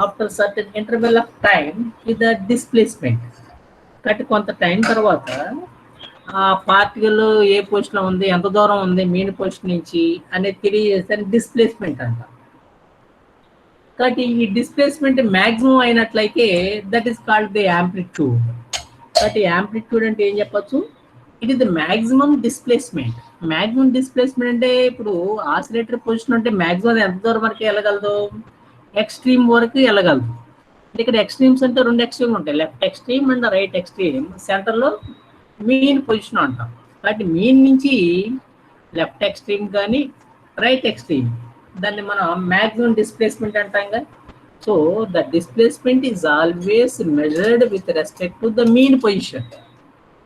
after certain interval of time is the displacement. కాబట్టి కొంత టైం తర్వాత ఆ పార్టికల్ ఏ పొజిషన్ లో ఉంది, ఎంత దూరం ఉంది మీన్ పొజిషన్ నుంచి అనేది తెలియజేస్తే డిస్ప్లేస్మెంట్ అంటాం. కాబట్టి ఈ డిస్ప్లేస్మెంట్ మ్యాక్సిమం అయినట్లయితే that is called the amplitude. కాబట్టి యాంప్లిట్యూడ్ అంటే ఏం చెప్పచ్చు, it is the maximum displacement. Maximum displacement అంటే ఇప్పుడు ఆసిలేటర్ పొజిషన్ అంటే మ్యాక్సిమం ఎంత దూరం వరకు వెళ్ళగలదు, ఎక్స్ట్రీమ్ వరకు వెళ్ళగలదు. ఇక్కడ ఎక్స్ట్రీమ్స్ అంటే రెండు ఎక్స్ట్రీమ్లు ఉంటాయి, left extreme and right extreme. సెంటర్లో మీన్ పొజిషన్ అంటాం. కాబట్టి మీన్ నుంచి లెఫ్ట్ ఎక్స్ట్రీమ్ కానీ రైట్ ఎక్స్ట్రీమ్ దాన్ని మనం మ్యాక్సిమం డిస్ప్లేస్మెంట్ అంటాం కదా. So the displacement is always measured with respect to the mean position.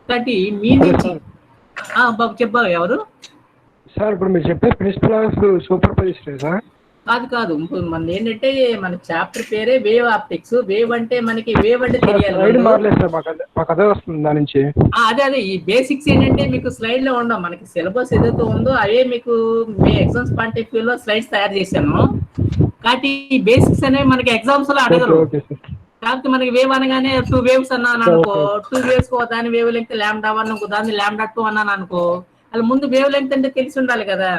కాబట్టి మీన్ నుంచి బాబు చెప్పావు ఎవరు సార్? ఇప్పుడు మీరు చెప్పే principle of superposition sir? కాదు మన ఏంటంటే మన చాప్టర్ పేరే వేవ్ ఆప్టిక్స్. వేవ్ అంటే మనకి వేవ్ అంటే తెలియాలి. అదే ఈ బేసిక్స్ ఏంటంటే మీకు స్లైడ్ లో ఉండవు. మనకి సిలబస్ ఏదైతే ఉందో అవే మీకు మీ ఎగ్జామ్స్ పాయింట్ ఆఫ్ వ్యూ లో స్లైడ్స్ తయారు చేశాను. కాబట్టి ఈ బేసిక్స్ అనేవి మనకి ఎగ్జామ్స్ లో అడగరు. కాకపోతే మనకి వేవ్ అనగానే 2 వేవ్స్ అన్నాను అనుకో, 2 వేవ్స్ దాని వేవ్ లెంగ్త్ λ1, ఇంకో దాన్ని λ2 అన్నాను అనుకో, అది ముందు వేవ్ లెంగ్త్ అంటే తెలిసి ఉండాలి కదా.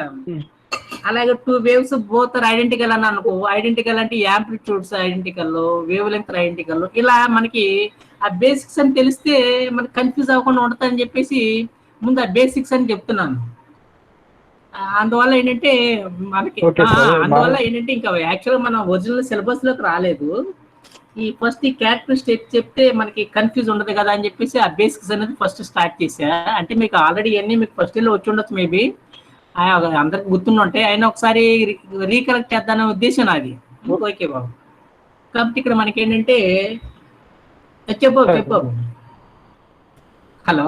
అలాగే 2 వేవ్స్ బోత్ ఐడెంటికల్ అని అనుకో, ఐడెంటికల్ అంటే amplitudes identical, wave length identical, ఇలా మనకి ఆ బేసిక్స్ అని తెలిస్తే మనకి కన్ఫ్యూజ్ అవ్వకుండా ఉంటుందని చెప్పేసి ముందు ఆ బేసిక్స్ అని చెప్తున్నాను. అందువల్ల ఏంటంటే మనకి ఇంకా యాక్చువల్గా మన ఒరిజినల్ సిలబస్ లోకి రాలేదు. ఈ ఫస్ట్ ఈ క్యారెక్టరిస్టిక్ చెప్తే మనకి కన్ఫ్యూజ్ ఉండదు కదా అని చెప్పేసి ఆ బేసిక్స్ అనేది ఫస్ట్ స్టార్ట్ చేశా. అంటే మీకు ఆల్రెడీ అన్ని మీకు ఫస్ట్ ఇయర్లో వచ్చి ఉండొచ్చు, మేబీ అందరికి గుర్తుంటే అయినా ఒకసారి రీకలెక్ట్ చేద్దానే ఉద్దేశం నాది. ఓకే బాబు. కాబట్టి ఇక్కడ మనకి ఏంటంటే చెప్పు హలో,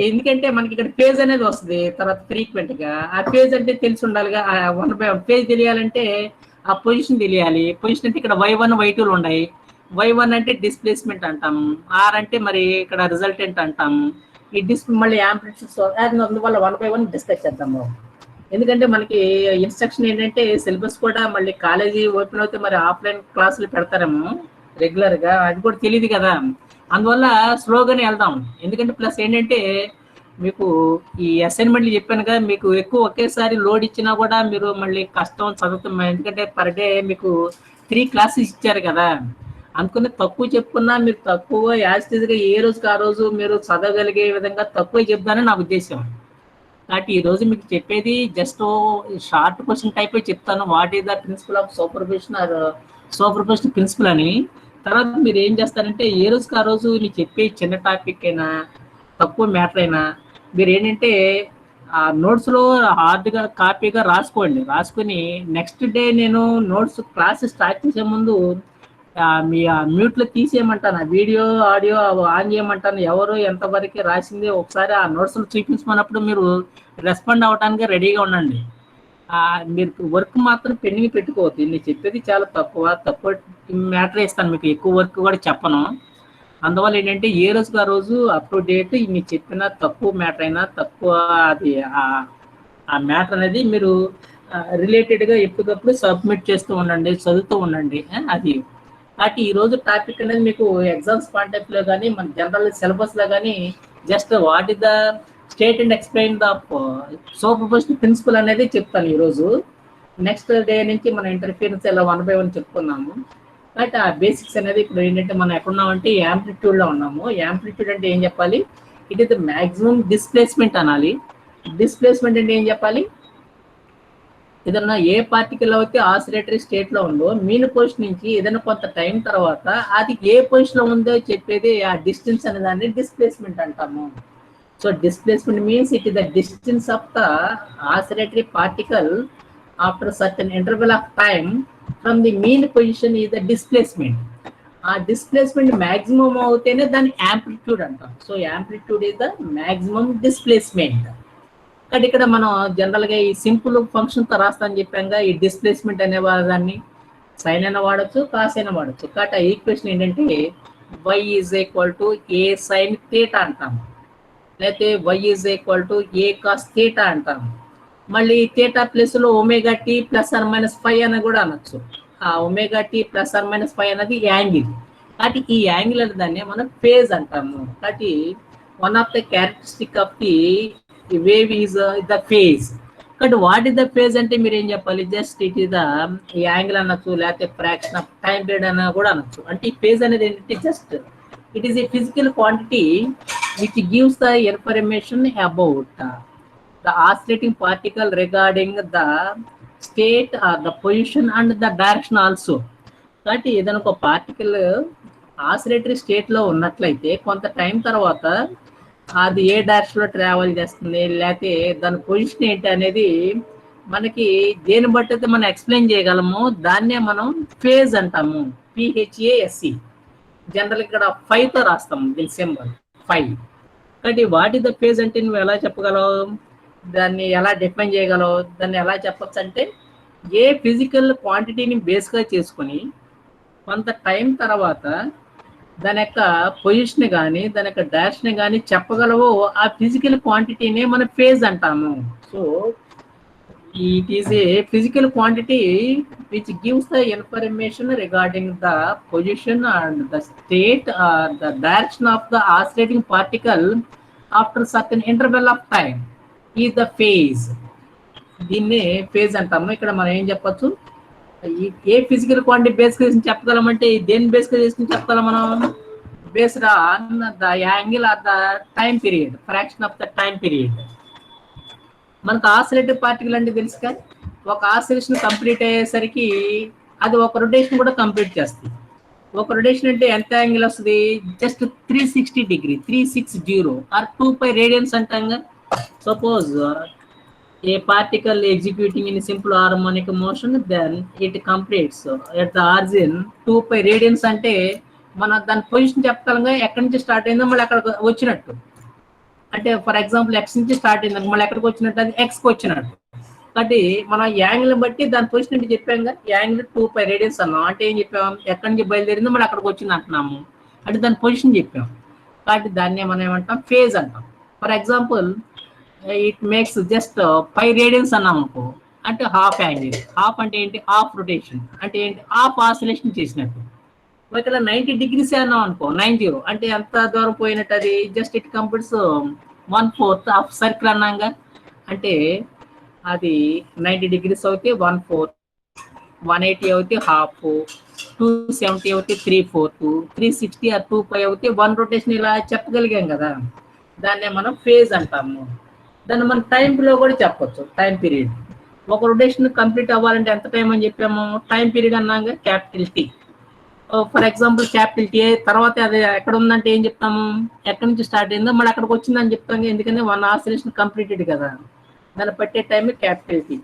ఎందుకంటే మనకి ఇక్కడ ఫేజ్ అనేది వస్తుంది తర్వాత ఫ్రీక్వెంట్ గా. ఆ ఫేజ్ అంటే తెలిసి ఉండాలిగా. 1/1 ఫేజ్ తెలియాలంటే ఆ పొజిషన్ తెలియాలి. పొజిషన్ అంటే ఇక్కడ y1 y2 ఉన్నాయి. y1 అంటే డిస్ప్లేస్మెంట్ అంటాం, r అంటే మరి ఇక్కడ రిజల్టెంట్ అంటాం. ఈ మళ్ళీ యాంప్లిట్యూడ్, అందువల్ల 1/1 డిస్కస్ చేద్దాము. ఎందుకంటే మనకి ఇన్స్ట్రక్షన్ ఏంటంటే సిలబస్ కూడా మళ్ళీ కాలేజీ ఓపెన్ అవుతే మరి ఆఫ్లైన్ క్లాసులు పెడతారేమో రెగ్యులర్ గా, అది కూడా తెలియదు కదా. అందువల్ల స్లోగానే వెళ్దాం. ఎందుకంటే ప్లస్ ఏంటంటే మీకు ఈ అసైన్మెంట్లు చెప్పాను కదా, మీకు ఎక్కువ ఒకేసారి లోడ్ ఇచ్చినా కూడా మీరు మళ్ళీ కష్టం చదువుతాం. ఎందుకంటే పర్ డే మీకు 3 క్లాసెస్ ఇచ్చారు కదా. అందుకని తక్కువ చెప్పుకున్నా మీరు తక్కువ యాజిటీజ్గా ఏ రోజుకి ఆ రోజు మీరు చదవగలిగే విధంగా తక్కువ చెప్తానని నా ఉద్దేశం. కాబట్టి ఈ రోజు మీకు చెప్పేది జస్ట్ షార్ట్ క్వశ్చన్ టైప్ చెప్తాను. What is the principle of supervision or supervision principle అని. తర్వాత మీరు ఏం చేస్తారంటే ఏ రోజుకి ఆ రోజు మీకు చెప్పే చిన్న టాపిక్ అయినా తక్కువ మ్యాటర్ అయినా మీరు ఏంటంటే ఆ నోట్స్లో హార్డ్గా కాపీగా రాసుకొని నెక్స్ట్ డే నేను నోట్స్ క్లాస్ స్టార్ట్ చేసే ముందు మీ మ్యూట్లో తీసేయమంటాను, వీడియో ఆడియో ఆన్ చేయమంటాను. ఎవరు ఎంతవరకు రాసింది ఒకసారి ఆ నోట్స్లో చూపించమన్నప్పుడు మీరు రెస్పాండ్ అవ్వడానికి రెడీగా ఉండండి. మీరు వర్క్ మాత్రం పెండింగ్ పెట్టుకోవద్దు. నేను చెప్పేది చాలా తక్కువ మ్యాటర్ ఇస్తాను, మీకు ఎక్కువ వర్క్ కూడా చెప్పను. అందువల్ల ఏంటంటే ఏ రోజుకి ఆ రోజు అప్ టు డేట్ మీకు చెప్పిన తక్కువ మ్యాటర్ అయినా తక్కువ అది ఆ మ్యాటర్ అనేది మీరు రిలేటెడ్గా ఎప్పటికప్పుడు సబ్మిట్ చేస్తూ ఉండండి, చదువుతూ ఉండండి. అది కాబట్టి ఈరోజు టాపిక్ అనేది మీకు ఎగ్జామ్స్ పాయింట్ ఆఫ్ వ్యూలో కానీ మన జనరల్ సిలబస్లో కానీ just what is the state and explain the supervision principle అనేది చెప్తాను ఈరోజు. నెక్స్ట్ డే నుంచి మన ఇంటర్ఫియరెన్స్ ఎలా 1/1 చెప్పుకున్నాము. బట్ ఆ బేసిక్స్ అనేది ఇప్పుడు ఏంటంటే మనం ఎక్కడున్నామంటే యాంప్లిట్యూడ్లో ఉన్నాము. యాంప్లిట్యూడ్ అంటే ఏం చెప్పాలి, it is the maximum displacement అనాలి. డిస్ప్లేస్మెంట్ అంటే ఏం చెప్పాలి, ఏదన్నా ఏ పార్టికల్ అయితే ఆసిలేటరీ స్టేట్లో ఉందో మీన్ పొజిషన్ నుంచి ఏదైనా కొంత టైం తర్వాత అది ఏ పొజిషన్లో ఉందో చెప్పేది ఆ డిస్టెన్స్ అనే దాన్ని డిస్ప్లేస్మెంట్ అంటాము. So displacement means it is the distance of the oscillatory particle after certain interval of time from the mean position is the displacement. ఆ డిస్ప్లేస్మెంట్ మ్యాక్సిమం అవుతేనే దాన్ని యాంప్లిట్యూడ్ అంటాం. So amplitude is the maximum displacement. కానీ ఇక్కడ మనం జనరల్గా ఈ సింపుల్ ఫంక్షన్తో రాస్తామని చెప్పాక ఈ డిస్ప్లేస్మెంట్ అనే దాన్ని సైన్ అయినా వాడచ్చు, కాస్ అయినా వాడచ్చు. కాబట్టి ఆ ఈక్వేషన్ ఏంటంటే y is equal to A sine theta అంటాము, లేకపోతే y is equal to A cos theta అంటాము. మళ్ళీ థీటా ప్లస్లో omega T plus or minus 5 అని కూడా అనొచ్చు. ఆ omega T plus or minus 5 అనేది యాంగిల్. కాబట్టి ఈ యాంగిల్ అనే దాన్ని మనం ఫేజ్ అంటాము. కాబట్టి one of the characteristic of the wave is the phase. కాబట్టి వాట్ ఇస్ ద ఫేజ్ అంటే మీరు ఏం చెప్పాలి? Just it is the angle అనొచ్చు, లేకపోతే ఫ్రాక్షన్ ఆఫ్ టైం పీరియడ్ అన్న కూడా అనొచ్చు. అంటే ఈ ఫేజ్ అనేది ఏంటంటే just it is a physical quantity which gives the information about the oscillating particle regarding the state or the position and the direction also. కాబట్టి ఏదైనా ఒక పార్టికల్ ఆసిలేటరీ స్టేట్లో ఉన్నట్లయితే కొంత టైం తర్వాత అది ఏ డైరెక్షన్లో ట్రావెల్ చేస్తుంది, లేకపోతే దాని పొజిషన్ ఏంటి అనేది మనకి దేని బట్టి అయితే మనం ఎక్స్ప్లెయిన్ చేయగలము, దాన్నే మనం ఫేజ్ అంటాము. PHASE. జనరల్ ఇక్కడ 5తో రాస్తాము దీని సింబల్ 5. కాబట్టి వాట్ ఇస్ ద ఫేజ్ అంటే నువ్వు ఎలా చెప్పగలవు, దాన్ని ఎలా డిఫైన్ చేయగలవు, దాన్ని ఎలా చెప్పచ్చు అంటే ఏ ఫిజికల్ క్వాంటిటీని బేస్గా చేసుకొని కొంత టైం తర్వాత దాని యొక్క పొజిషన్ కానీ దాని యొక్క డైరెక్షన్ కానీ చెప్పగలవో ఆ ఫిజికల్ క్వాంటిటీనే మనం ఫేజ్ అంటాము. So it is a physical quantity which gives the information regarding the position and the state or the direction of the oscillating particle after certain interval of time is the phase. దీన్ని ఫేజ్ అంటాము. ఇక్కడ మనం ఏం చెప్పచ్చు, ఏ ఫిజికల్ క్వాంటిటీ బేస్ చేసుకుని చెప్పగలమంటే దేని బేస్ చేసుకుని చెప్పగలం మనం? Based on the angle or the time period, fraction of the time period. మనకు ఆసిలేటివ్ పార్టికల్ అంటే తెలుసు కదా, ఒక ఆసిలేషన్ కంప్లీట్ అయ్యేసరికి అది ఒక రొటేషన్ కూడా కంప్లీట్ చేస్తుంది. ఒక రొటేషన్ అంటే ఎంత యాంగిల్ వస్తుంది? జస్ట్ 360 డిగ్రీ, 360 ఆర్ 2π రేడియన్స్ అంటాంగా. Suppose a particle executing in simple harmonic motion, then it completes at the origin 2π radians అంటే మన దాని పొజిషన్ చెప్పగలంగా, ఎక్కడి నుంచి స్టార్ట్ అయిందో మళ్ళీ అక్కడికి వచ్చినట్టు. అంటే ఫర్ ఎగ్జాంపుల్ ఎక్స్ నుంచి స్టార్ట్ అయింది, మళ్ళీ ఎక్కడికి వచ్చినట్టు అది ఎక్స్కి వచ్చినట్టు. కాబట్టి మనం యాంగిల్ని బట్టి దాని పొజిషన్ అంటే చెప్పాంగా, యాంగిల్ 2π రేడియన్స్ అన్నాం. అంటే ఏం చెప్పాం? ఎక్కడి నుంచి బయలుదేరిందో మళ్ళీ అక్కడికి వచ్చింది అంటున్నాము, అంటే దాని పొజిషన్ చెప్పాం. కాబట్టి దాన్ని మనం ఏమంటాం? ఫేజ్ అంటాం. For example it makes just 5 radians అన్నాం అనుకో, అంటే హాఫ్ యాంగిల్. హాఫ్ అంటే ఏంటి? హాఫ్ రొటేషన్ అంటే ఏంటి? హాఫ్ ఆసిలేషన్ చేసినట్టు. ఇక్కడ 90 డిగ్రీస్ అన్నాం అనుకో, 90 అంటే ఎంత దూరం పోయినట్టు? అది just it completes 1/4 of circle అన్నాగా. అంటే అది 90 డిగ్రీస్ అవుతే 1/4, 180 అవుతే హాఫ్, 270 అవుతే 3/4, 360 ఆర్ 2π అవుతే 1 రొటేషన్. ఇలా చెప్పగలిగాం కదా, దాన్నే మనం ఫేజ్ అంటాము. దాన్ని మనం టైంలో కూడా చెప్పొచ్చు, టైం పీరియడ్. ఒక రొటేషన్ కంప్లీట్ అవ్వాలంటే ఎంత టైం అని చెప్పాము? టైం పీరియడ్ అన్నాగా, capital T. For example capital T తర్వాత అది ఎక్కడ ఉందంటే ఏం చెప్తాము? ఎక్కడి నుంచి స్టార్ట్ అయిందో మళ్ళీ అక్కడికి వచ్చిందని చెప్తాము, ఎందుకంటే 1 ఆసిలేషన్ కంప్లీటెడ్ కదా, దాన్ని పట్టే time capital T.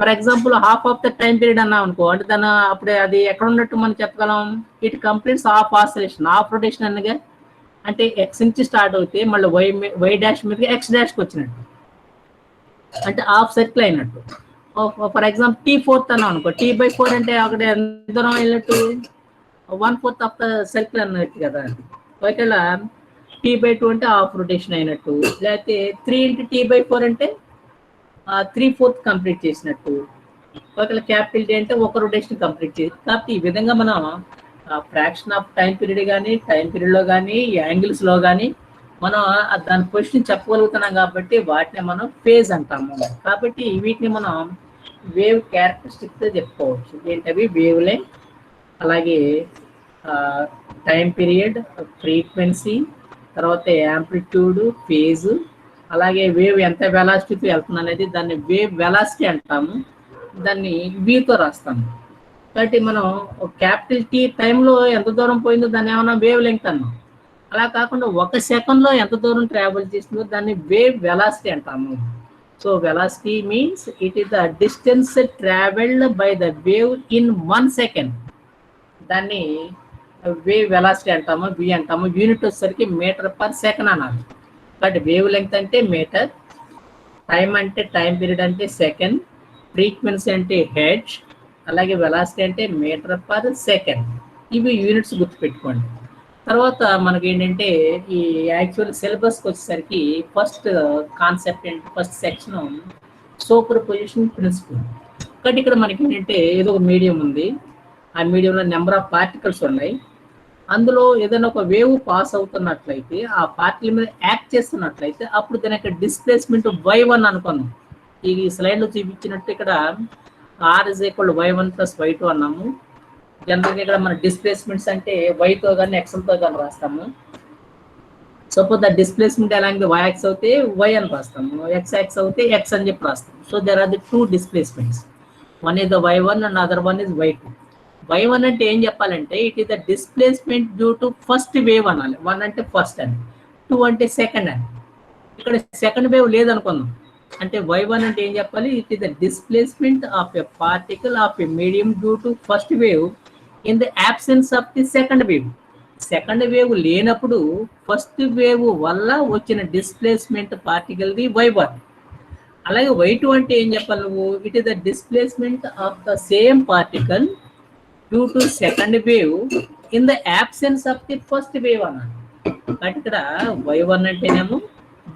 For example half of the time period అన్నాం అనుకో, అంటే దాన్ని అప్పుడే అది ఎక్కడ ఉన్నట్టు మనం చెప్పగలం? It completes half oscillation, half rotation అనగా. అంటే ఎక్స్ నుంచి స్టార్ట్ అవుతే మళ్ళీ వై డాష్ మీదకి ఎక్స్ డాష్కి వచ్చినట్టు, అంటే హాఫ్ సర్కిల్ అయినట్టు. ఫర్ ఎగ్జాంపుల్ T4 అన్నాం అనుకో, T/4 అంటే అక్కడ ఎంత దూరం వెళ్ళినట్టు? 1/4 ఆఫ్ ద సర్కిల్ అన్నట్టు కదా. ఒకవేళ T/2 అంటే హాఫ్ రొటేషన్ అయినట్టు, లేకపోతే 3 × T/4 అంటే 3/4 కంప్లీట్ చేసినట్టు. ఒకవేళ క్యాపిటల్ T అంటే ఒక రొటేషన్ కంప్లీట్ చేసి. కాబట్టి ఈ విధంగా మనం ఫ్రాక్షన్ ఆఫ్ టైం పీరియడ్ కానీ, టైం పీరియడ్లో కానీ, యాంగిల్స్లో కానీ మనం దాని పొజిషన్ చెప్పగలుగుతున్నాం కాబట్టి వాటిని మనం ఫేజ్ అంటాము. కాబట్టి వీటిని మనం వేవ్ క్యారెక్టరిస్టిక్తో చెప్పుకోవచ్చు. ఏంటవి? వేవ్ లెంగ్త్, అలాగే టైం పీరియడ్, ఫ్రీక్వెన్సీ, తర్వాత యాంప్లిట్యూడ్, ఫేజ్, అలాగే వేవ్ ఎంత వెలాసిటీతో వెళ్తుంది అనేది దాన్ని వేవ్ వెలాసిటీ అంటాము. దాన్ని వీతో రాస్తాము. కాబట్టి మనం క్యాపిటల్ T టైంలో ఎంత దూరం పోయిందో దాన్ని ఏమన్నా వేవ్ లెంగ్త్ అన్నాం. అలా కాకుండా 1 సెకండ్లో ఎంత దూరం ట్రావెల్ చేస్తుందో దాన్ని వేవ్ వెలాసిటీ అంటాము. So velocity means it is the distance travelled by the wave in 1 second. దాన్ని వేవ్ వెలాసిటీ అంటాము, వి అంటాము. యూనిట్ వచ్చేసరికి మీటర్ పర్ సెకండ్ అన్నారు. బట్ వేవ్ లెంగ్త్ అంటే మీటర్, టైం అంటే టైం పీరియడ్ అంటే సెకండ్, ఫ్రీక్వెన్సీ అంటే హెర్ట్జ్, అలాగే వెలాసిటీ అంటే మీటర్ పర్ సెకండ్. ఇవి యూనిట్స్ గుర్తుపెట్టుకోండి. తర్వాత మనకి ఏంటంటే ఈ యాక్చువల్ సిలబస్కి వచ్చేసరికి ఫస్ట్ కాన్సెప్ట్ ఏంటి, first section super position principal. కాబట్టి ఇక్కడ మనకి ఏంటంటే ఏదో ఒక మీడియం ఉంది, ఆ మీడియంలో నెంబర్ ఆఫ్ పార్టికల్స్ ఉన్నాయి. అందులో ఏదైనా ఒక వేవ్ పాస్ అవుతున్నట్లయితే, ఆ పార్టికల్ మీద యాక్ట్ చేస్తున్నట్లయితే అప్పుడు దాని యొక్క డిస్ప్లేస్మెంట్ y1 అనుకున్నాం. ఈ స్లైడ్లో చూపించినట్టు ఇక్కడ r is equal to y1 plus y2 అన్నాము. జనరల్గా ఇక్కడ మన డిస్ప్లేస్మెంట్స్ అంటే వైతో కానీ ఎక్స్తో కానీ రాస్తాము. Suppose the displacement along the y axis అయితే y అని రాస్తాము, x యాక్స్ అయితే x అని చెప్పి రాస్తాము. So there are the two displacements, one is the y1 and other one is y2. y1 అంటే ఏం చెప్పాలంటే it is the displacement due to first wave అనాలి. 1 అంటే ఫస్ట్ అని, 2 అంటే సెకండ్ అని. ఇక్కడ సెకండ్ వేవ్ లేదనుకుందాం అంటే y1 అంటే ఏం చెప్పాలి, it is the displacement of a particle of a medium due to first wave in the absence of the second wave. Second wave లేనప్పుడు ఫస్ట్ వేవ్ వల్ల వచ్చిన డిస్ప్లేస్మెంట్ పార్టికల్ ది y1. అలాగే y2 అంటే ఏం చెప్పాలి నువ్వు, it is the displacement of the same particle due to second wave in the absence of the first wave అన్నాడు. కాబట్టి ఇక్కడ y1 అంటేనేమో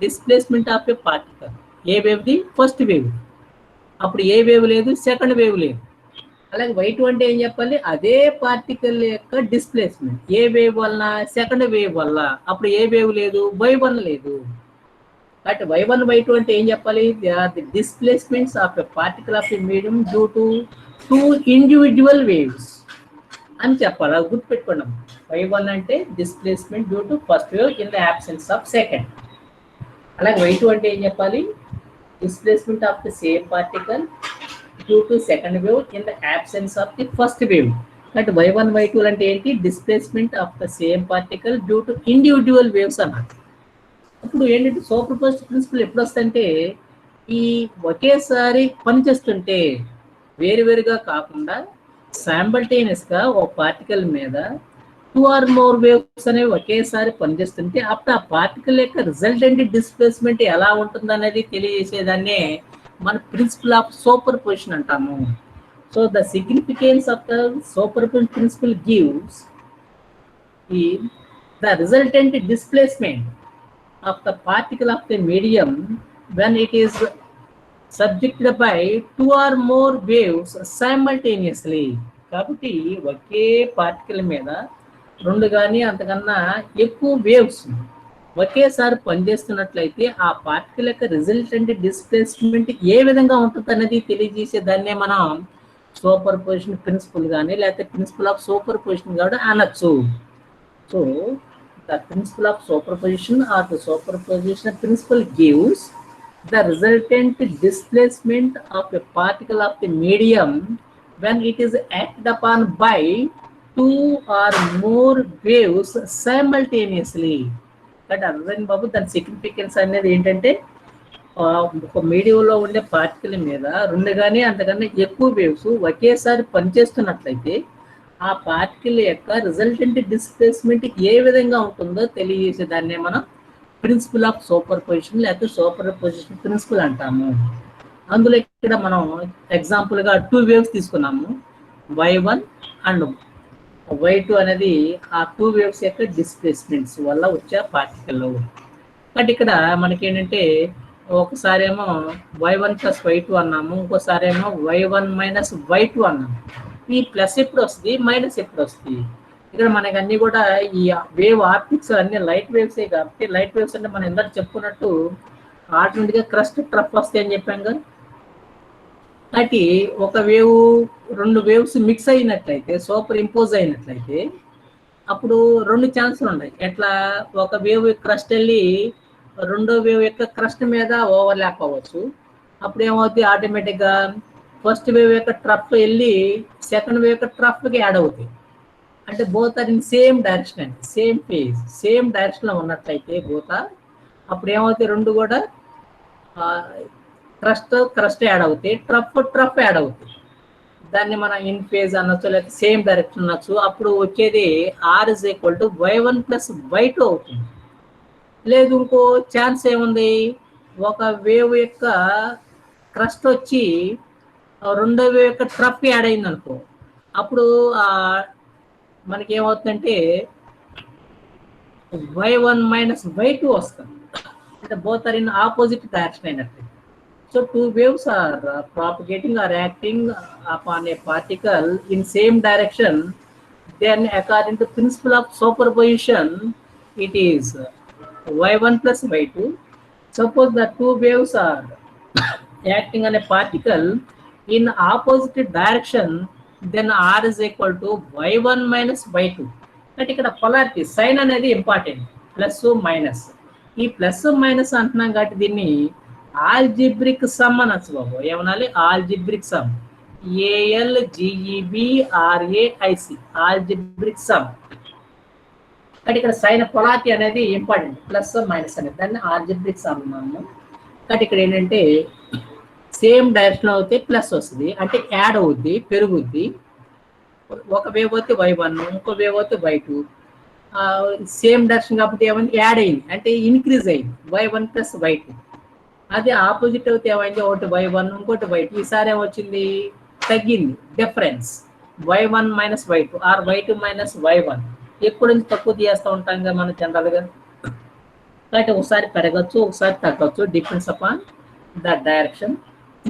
displacement of a particle, A wave the, first wave. అప్పుడు ఏ వేవ్ లేదు, సెకండ్ వేవ్ లేదు. అలాగే y2 అంటే ఏం చెప్పాలి, అదే పార్టికల్ యొక్క డిస్ప్లేస్మెంట్, ఏ వేవ్ వల్ల, సెకండ్ వేవ్ వల్ల. అప్పుడు ఏ వేవ్ లేదు, y1 లేదు. కాబట్టి y1 y2 అంటే ఏం చెప్పాలి, they are the displacements of a particle of a medium due to two individual waves అని చెప్పాలి. అది గుర్తుపెట్టుకోండి. y1 అంటే displacement due to first wave in the absence of second. అలాగే y2 అంటే ఏం చెప్పాలి, displacement of the same particle due to second wave in the absence of the first wave. కాబట్టి y1 y2 అంటే ఏంటి, displacement of the same particle due to individual waves అన్నమాట. ఇప్పుడు ఏంటంటే సూపర్ పొజిషన్ ప్రిన్సిపల్ ఎప్పుడు వస్తుందంటే ఈ ఒకేసారి పనిచేస్తుంటే, వేరువేరుగా కాకుండా సైమల్టేనియస్గా ఒక పార్టికల్ మీద 2 or more వేవ్స్ అనేవి ఒకేసారి పనిచేస్తుంటే అప్పుడు ఆ పార్టికల్ యొక్క రిజల్టెంట్ డిస్ప్లేస్మెంట్ ఎలా ఉంటుంది అనేది తెలియజేసేదాన్నే మన ప్రిన్సిపల్ ఆఫ్ సూపర్ పొజిషన్ అంటాము. So the significance of the superposition principle gives the resultant displacement of the particle of the medium when it is subjected by 2 or more waves simultaneously. కాబట్టి ఒకే పార్టికల్ మీద 2 కానీ అంతకన్నా ఎక్కువ వేవ్స్ ఒకేసారి పనిచేస్తున్నట్లయితే ఆ పార్టికల్ యొక్క రిజల్టెంట్ డిస్ప్లేస్మెంట్ ఏ విధంగా ఉంటుంది అనేది తెలియజేసే దాన్నే మనం సూపర్ పొజిషన్ ప్రిన్సిపల్ కానీ లేకపోతే ప్రిన్సిపల్ ఆఫ్ సూపర్ పొజిషన్ కూడా అనొచ్చు. So the principle of superposition or the superposition principle gives the resultant displacement of a particle of the medium when it is acted upon by 2 or more waves simultaneously. But అర్థం బాబు, దాని సిగ్నిఫికెన్స్ అనేది ఏంటంటే ఒక మీడియంలో ఉండే పార్టికల్ మీద 2 కానీ అంతకన్నా ఎక్కువ వేవ్స్ ఒకేసారి పనిచేస్తున్నట్లయితే ఆ పార్టికల్ యొక్క రిజల్టెంట్ డిస్ప్లేస్మెంట్ ఏ విధంగా ఉంటుందో తెలియజేసే దాన్నే మనం ప్రిన్సిపల్ ఆఫ్ సూపర్ పొజిషన్ లేకపోతే సూపర్ పొజిషన్ ప్రిన్సిపల్ అంటాము. అందులో ఇక్కడ మనం ఎగ్జాంపుల్గా 2 వేవ్స్ తీసుకున్నాము, y1 అండ్ y2 అనేది ఆ 2 వేవ్స్ యొక్క డిస్ప్లేస్మెంట్స్ వల్ల వచ్చే పార్టికల్లో. బట్ ఇక్కడ మనకి ఏంటంటే ఒకసారి ఏమో y1 ప్లస్ y2 అన్నాము, ఇంకోసారి ఏమో y1 మైనస్ y2 అన్నాము. ఈ ప్లస్ ఎప్పుడు వస్తుంది, మైనస్ ఎప్పుడు వస్తుంది? ఇక్కడ మనకి అన్ని కూడా ఈ వేవ్ ఆప్టిక్స్ అన్ని లైట్ వేవ్సే కాబట్టి లైట్ వేవ్స్ అంటే మనం ఇందాక చెప్పుకున్నట్టు ఆటోమేటిక్గా క్రస్ట్ ట్రఫ్ వస్తాయి అని చెప్పాం కదా. కాబట్టి ఒక వేవ్ 2 వేవ్స్ మిక్స్ అయినట్లయితే, సూపర్ ఇంపోజ్ అయినట్లయితే అప్పుడు 2 ఛాన్సులు ఉన్నాయి. ఎట్లా, ఒక వేవ్ క్రస్ట్ వెళ్ళి రెండో వేవ్ యొక్క క్రస్ట్ మీద ఓవర్లాప్ అవ్వచ్చు. అప్పుడు ఏమవుతుంది, ఆటోమేటిక్గా ఫస్ట్ వేవ్ యొక్క ట్రఫ్ వెళ్ళి సెకండ్ వేవ్ యొక్క ట్రఫ్కి యాడ్ అవుతాయి. అంటే both are in same direction అండి, సేమ్ ఫేజ్, సేమ్ డైరెక్షన్లో ఉన్నట్లయితే అప్పుడు ఏమవుతాయి, 2 కూడా క్రస్ట్ యాడ్ అవుతాయి, ట్రఫ్ యాడ్ అవుతాయి. దాన్ని మనం ఇన్ ఫేజ్ అనొచ్చు లేకపోతే సేమ్ డైరెక్షన్ అనొచ్చు. అప్పుడు వచ్చేది r is equal to y1 plus y2 అవుతుంది. లేదు ఇంకో ఛాన్స్ ఏముంది, ఒక వేవ్ యొక్క క్రస్ట్ వచ్చి రెండో వేవ్ యొక్క ట్రప్ యాడ్ అయింది అనుకో, అప్పుడు మనకి ఏమవుతుందంటే y1 మైనస్ y2 వస్తుంది, అంటే both are in opposite direction అయినట్టు. So two waves are propagating or acting upon a particle in same direction. Then according to principle of superposition, it is y1 plus y2. Suppose the two waves are acting on a particle in opposite direction, then r is equal to y1 minus y2. అంటే ఇక్కడ పొలారిటీ సైన్ అనేది ఇంపార్టెంట్, ప్లస్ మైనస్. ఈ ప్లస్ మైనస్ అంటున్నాం కాబట్టి దీన్ని ఆల్జిబ్రిక్ సమ్ అనొచ్చు బాబు. ఏమనాలి? Algebraic some. ALGEBRAIC algebraic some. అంటే ఇక్కడ సైన్ పొలారిటీ అనేది ఇంపార్టెంట్, ప్లస్ మైనస్ అనేది, దాన్ని ఆల్జిబ్రిక్ సమ్ అన్నాము. కాబట్టి ఇక్కడ ఏంటంటే సేమ్ డైరెక్షన్ అవుతే ప్లస్ వస్తుంది, అంటే యాడ్ అవుద్ది, పెరుగుద్ది. ఒక వేవ్ అయితే y1, ఇంకో వేవ్ అయితే y2. సేమ్ డైరెక్షన్ కాబట్టి ఏమైంది? యాడ్ అయింది, అంటే ఇంక్రీజ్ అయింది, y1 ప్లస్ y2. అదే ఆపోజిట్ అయితే ఏమైంది? ఒకటి y1 ఇంకోటి y2. ఈసారి ఏమొచ్చింది? తగ్గింది difference, y1 minus y2 are y2 minus y1. ఎప్పుడు నుంచి తక్కువ తీయేస్తూ ఉంటాం కదా మనం జనరల్గా. కాబట్టి ఒకసారి పెరగచ్చు, ఒకసారి తగ్గచ్చు, డిపెండ్స్ అపాన్ ద డైరెక్షన్.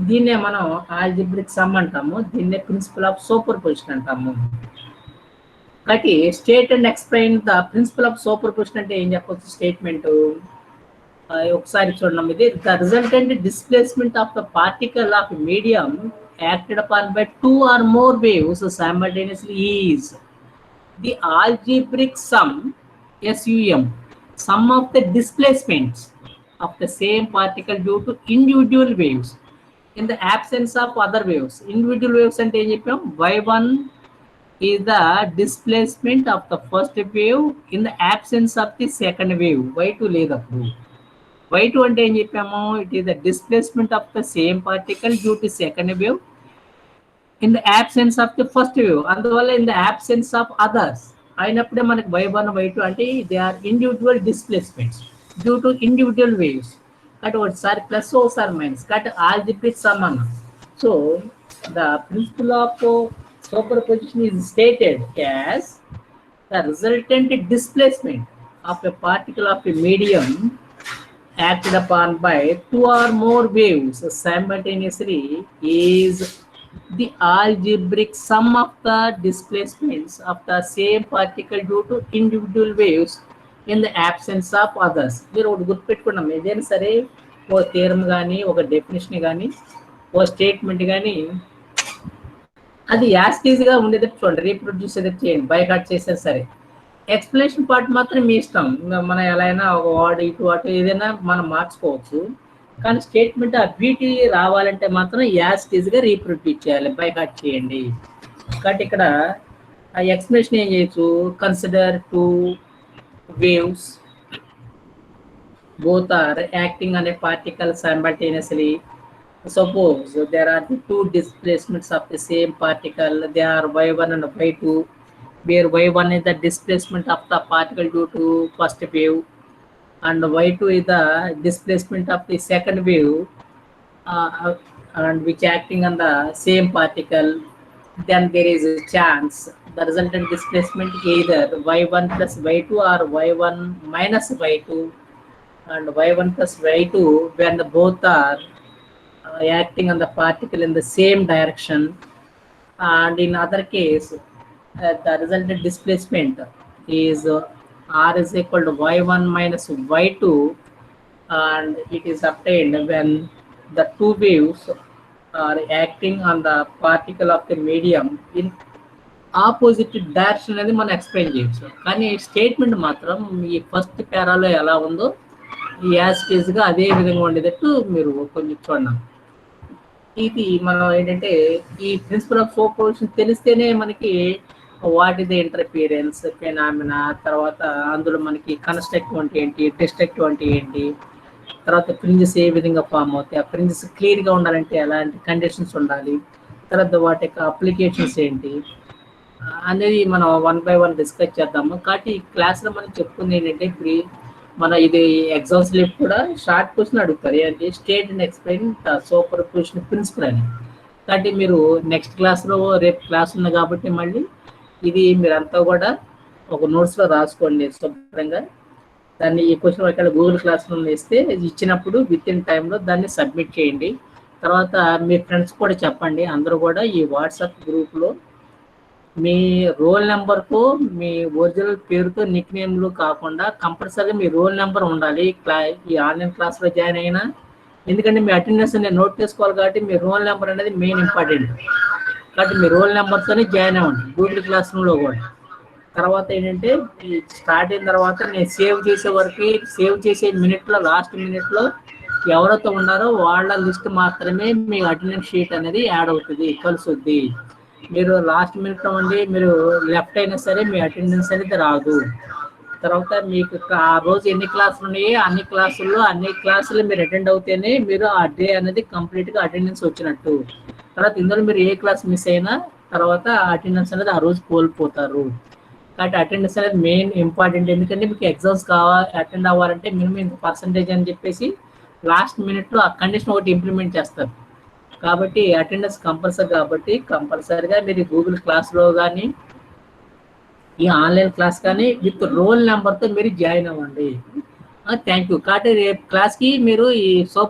దీన్నే మనం ఆల్జిబ్రిక్ సమ్ అంటాము, దీన్నే ప్రిన్సిపల్ ఆఫ్ సూపర్ పొజిషన్ అంటాము. కాబట్టి state and explain the principle of superposition అంటే ఏం చెప్పవచ్చు? స్టేట్మెంట్ ఒకసారి చూడండి. ఇది the resultant displacement of the particle of medium acted upon by two or more waves simultaneously is the algebraic sum SUM sum of the displacements of the same particle due to individual waves in the absence of other waves. Individual waves ante em cheppam? y1 is the displacement of the first wave in the absence of the second wave. y2 లేదు అప్పుడు. y2 అంటే ఏం చెప్పాము? it is the displacement of the same particle due to second wave in the absence of the first wave. అందువల్ల in the absence of others అయినప్పుడే మనకి y1 y2 అంటే they are individual displacements due to individual waves. కాబట్టి ఒకసారి ప్లస్ ఒకసారి మైనస్, కాబట్టి ఆల్జిబ్రిక్ సమ్ అన్న. So the principle of superposition is stated as the resultant displacement of a particle of a medium acted upon by two or more waves simultaneously is the algebraic sum of the displacements of the same particle due to individual waves in the absence of others. మీరు ఒకటి గుర్తుపెట్టుకున్నాం, ఏదైనా సరే ఓ థియరం కానీ, ఒక డెఫినేషన్ కానీ, ఓ స్టేట్మెంట్ కానీ అది యాస్టీజ్గా ఉండేది చూడండి, రీప్రొడ్యూస్ ఏదైతే చేయండి, బైకాట్ చేసేది సరే. ఎక్స్ప్లెనేషన్ పార్ట్ మాత్రం మీ ఇష్టం, మనం ఎలా అయినా ఒక వాడు ఇటు అటు ఏదైనా మనం మార్చుకోవచ్చు. కానీ స్టేట్మెంట్ ఆ బ్యూటీ రావాలంటే మాత్రం యాస్టీజ్గా రీప్రొడ్యూస్ చేయాలి, బైకాట్ చేయండి. కాబట్టి ఇక్కడ ఆ ఎక్స్ప్లెనేషన్ ఏం చేయొచ్చు? Consider two waves both are acting on a particle simultaneously. Suppose there are the two displacements of the same particle, they are y1 and y2, where y1 is the displacement of the particle due to first wave and y2 is the displacement of the second wave, and which acting on the same particle. Then there is a chance the resultant displacement either y1 plus y2 or y1 minus y2 and y1 plus y2 when the both are acting on the particle in the same direction. And in other case the resultant displacement is r is equal to y1 minus y2, and it is obtained when the two waves are acting on the particle of the medium in opposite direction అనేది మనం ఎక్స్ప్లెయిన్ చేయొచ్చు. కానీ స్టేట్మెంట్ మాత్రం ఈ ఫస్ట్ పేరాలో ఎలా ఉందో యాస్టీజ్గా అదే విధంగా ఉండేటట్టు మీరు కొంచెం చూడండి. ఇది మనం ఏంటంటే ఈ ప్రిన్సిపల్ ఆఫ్ సూపర్పొజిషన్ తెలిస్తేనే మనకి what is the interference phenomena, తర్వాత అందులో మనకి కన్స్ట్రక్టివ్ అంటే ఏంటి, డిస్ట్రక్టివ్ అంటే ఏంటి, తర్వాత ఫ్రింజెస్ ఏ విధంగా ఫామ్ అవుతాయి, ఆ ఫ్రింజెస్ క్లియర్గా ఉండాలంటే ఎలాంటి కండిషన్స్ ఉండాలి, తర్వాత వాటి యొక్క అప్లికేషన్స్ ఏంటి అనేది మనం 1 by 1 డిస్కస్ చేద్దాము. కాబట్టి ఈ క్లాస్లో మనం చెప్పుకుంది ఏంటంటే మన ఇది ఎగ్జామ్ స్లిప్ కూడా షార్ట్ క్వశ్చన్ అడుగుతారు. ఏంటి state and explain superposition principle అని. కాబట్టి మీరు నెక్స్ట్ క్లాస్లో రేపు క్లాస్ ఉంది కాబట్టి మళ్ళీ ఇది మీరంతా కూడా ఒక నోట్స్లో రాసుకోండి శుభ్రంగా. దాన్ని ఈ క్వశ్చన్ అక్కడ గూగుల్ క్లాస్ రూమ్ వేస్తే ఇచ్చినప్పుడు విత్ ఇన్ టైంలో దాన్ని సబ్మిట్ చేయండి. తర్వాత మీ ఫ్రెండ్స్ కూడా చెప్పండి. అందరూ కూడా ఈ వాట్సాప్ గ్రూప్లో మీ రోల్ నెంబర్తో మీ ఒరిజినల్ పేరుతో నిక్ నేమ్లు కాకుండా కంపల్సరీగా మీ రోల్ నెంబర్ ఉండాలి ఈ ఆన్లైన్ క్లాస్లో జాయిన్ అయినా. ఎందుకంటే మీ అటెండెన్స్ నేను నోట్ చేసుకోవాలి కాబట్టి మీ రోల్ నెంబర్ అనేది మెయిన్ ఇంపార్టెంట్. కాబట్టి మీ రోల్ నెంబర్తోనే జాయిన్ అవ్వండి గూగుల్ క్లాస్ రూమ్లో కూడా. తర్వాత ఏంటంటే స్టార్ట్ అయిన తర్వాత నేను సేవ్ చేసే వరకు సేవ్ చేసే మినిట్లో లాస్ట్ మినిట్లో ఎవరైతే ఉన్నారో వాళ్ళ లిస్ట్ మాత్రమే మీ అటెండెన్స్ షీట్ అనేది యాడ్ అవుతుంది, కలుసుద్ది. మీరు లాస్ట్ మినిట్లో ఉండి మీరు లెఫ్ట్ అయినా సరే మీ అటెండెన్స్ అనేది రాదు. తర్వాత మీకు ఆ రోజు ఎన్ని క్లాసులు ఉన్నాయో అన్ని క్లాసులు మీరు అటెండ్ అవుతేనే మీరు ఆ డే అనేది కంప్లీట్గా అటెండెన్స్ వచ్చినట్టు. తర్వాత ఇందులో మీరు ఏ క్లాస్ మిస్ అయినా తర్వాత అటెండెన్స్ అనేది ఆ రోజు కోల్పోతారు. కాబట్టి అటెండెన్స్ అనేది మెయిన్ ఇంపార్టెంట్. ఎందుకంటే మీకు ఎగ్జామ్స్ అటెండ్ అవ్వాలంటే మినిమం ఇంత పర్సంటేజ్ అని చెప్పేసి లాస్ట్ మినిట్లో ఆ కండిషన్ ఒకటి ఇంప్లిమెంట్ చేస్తారు. కాబట్టి అటెండెన్స్ కంపల్సరీ. కాబట్టి కంపల్సరీగా మీరు గూగుల్ క్లాస్లో కానీ ఈ ఆన్లైన్ క్లాస్ కానీ విత్ రోల్ నెంబర్తో మీరు జాయిన్ అవ్వండి. Thank you. కాబట్టి రేపు క్లాస్కి మీరు ఈ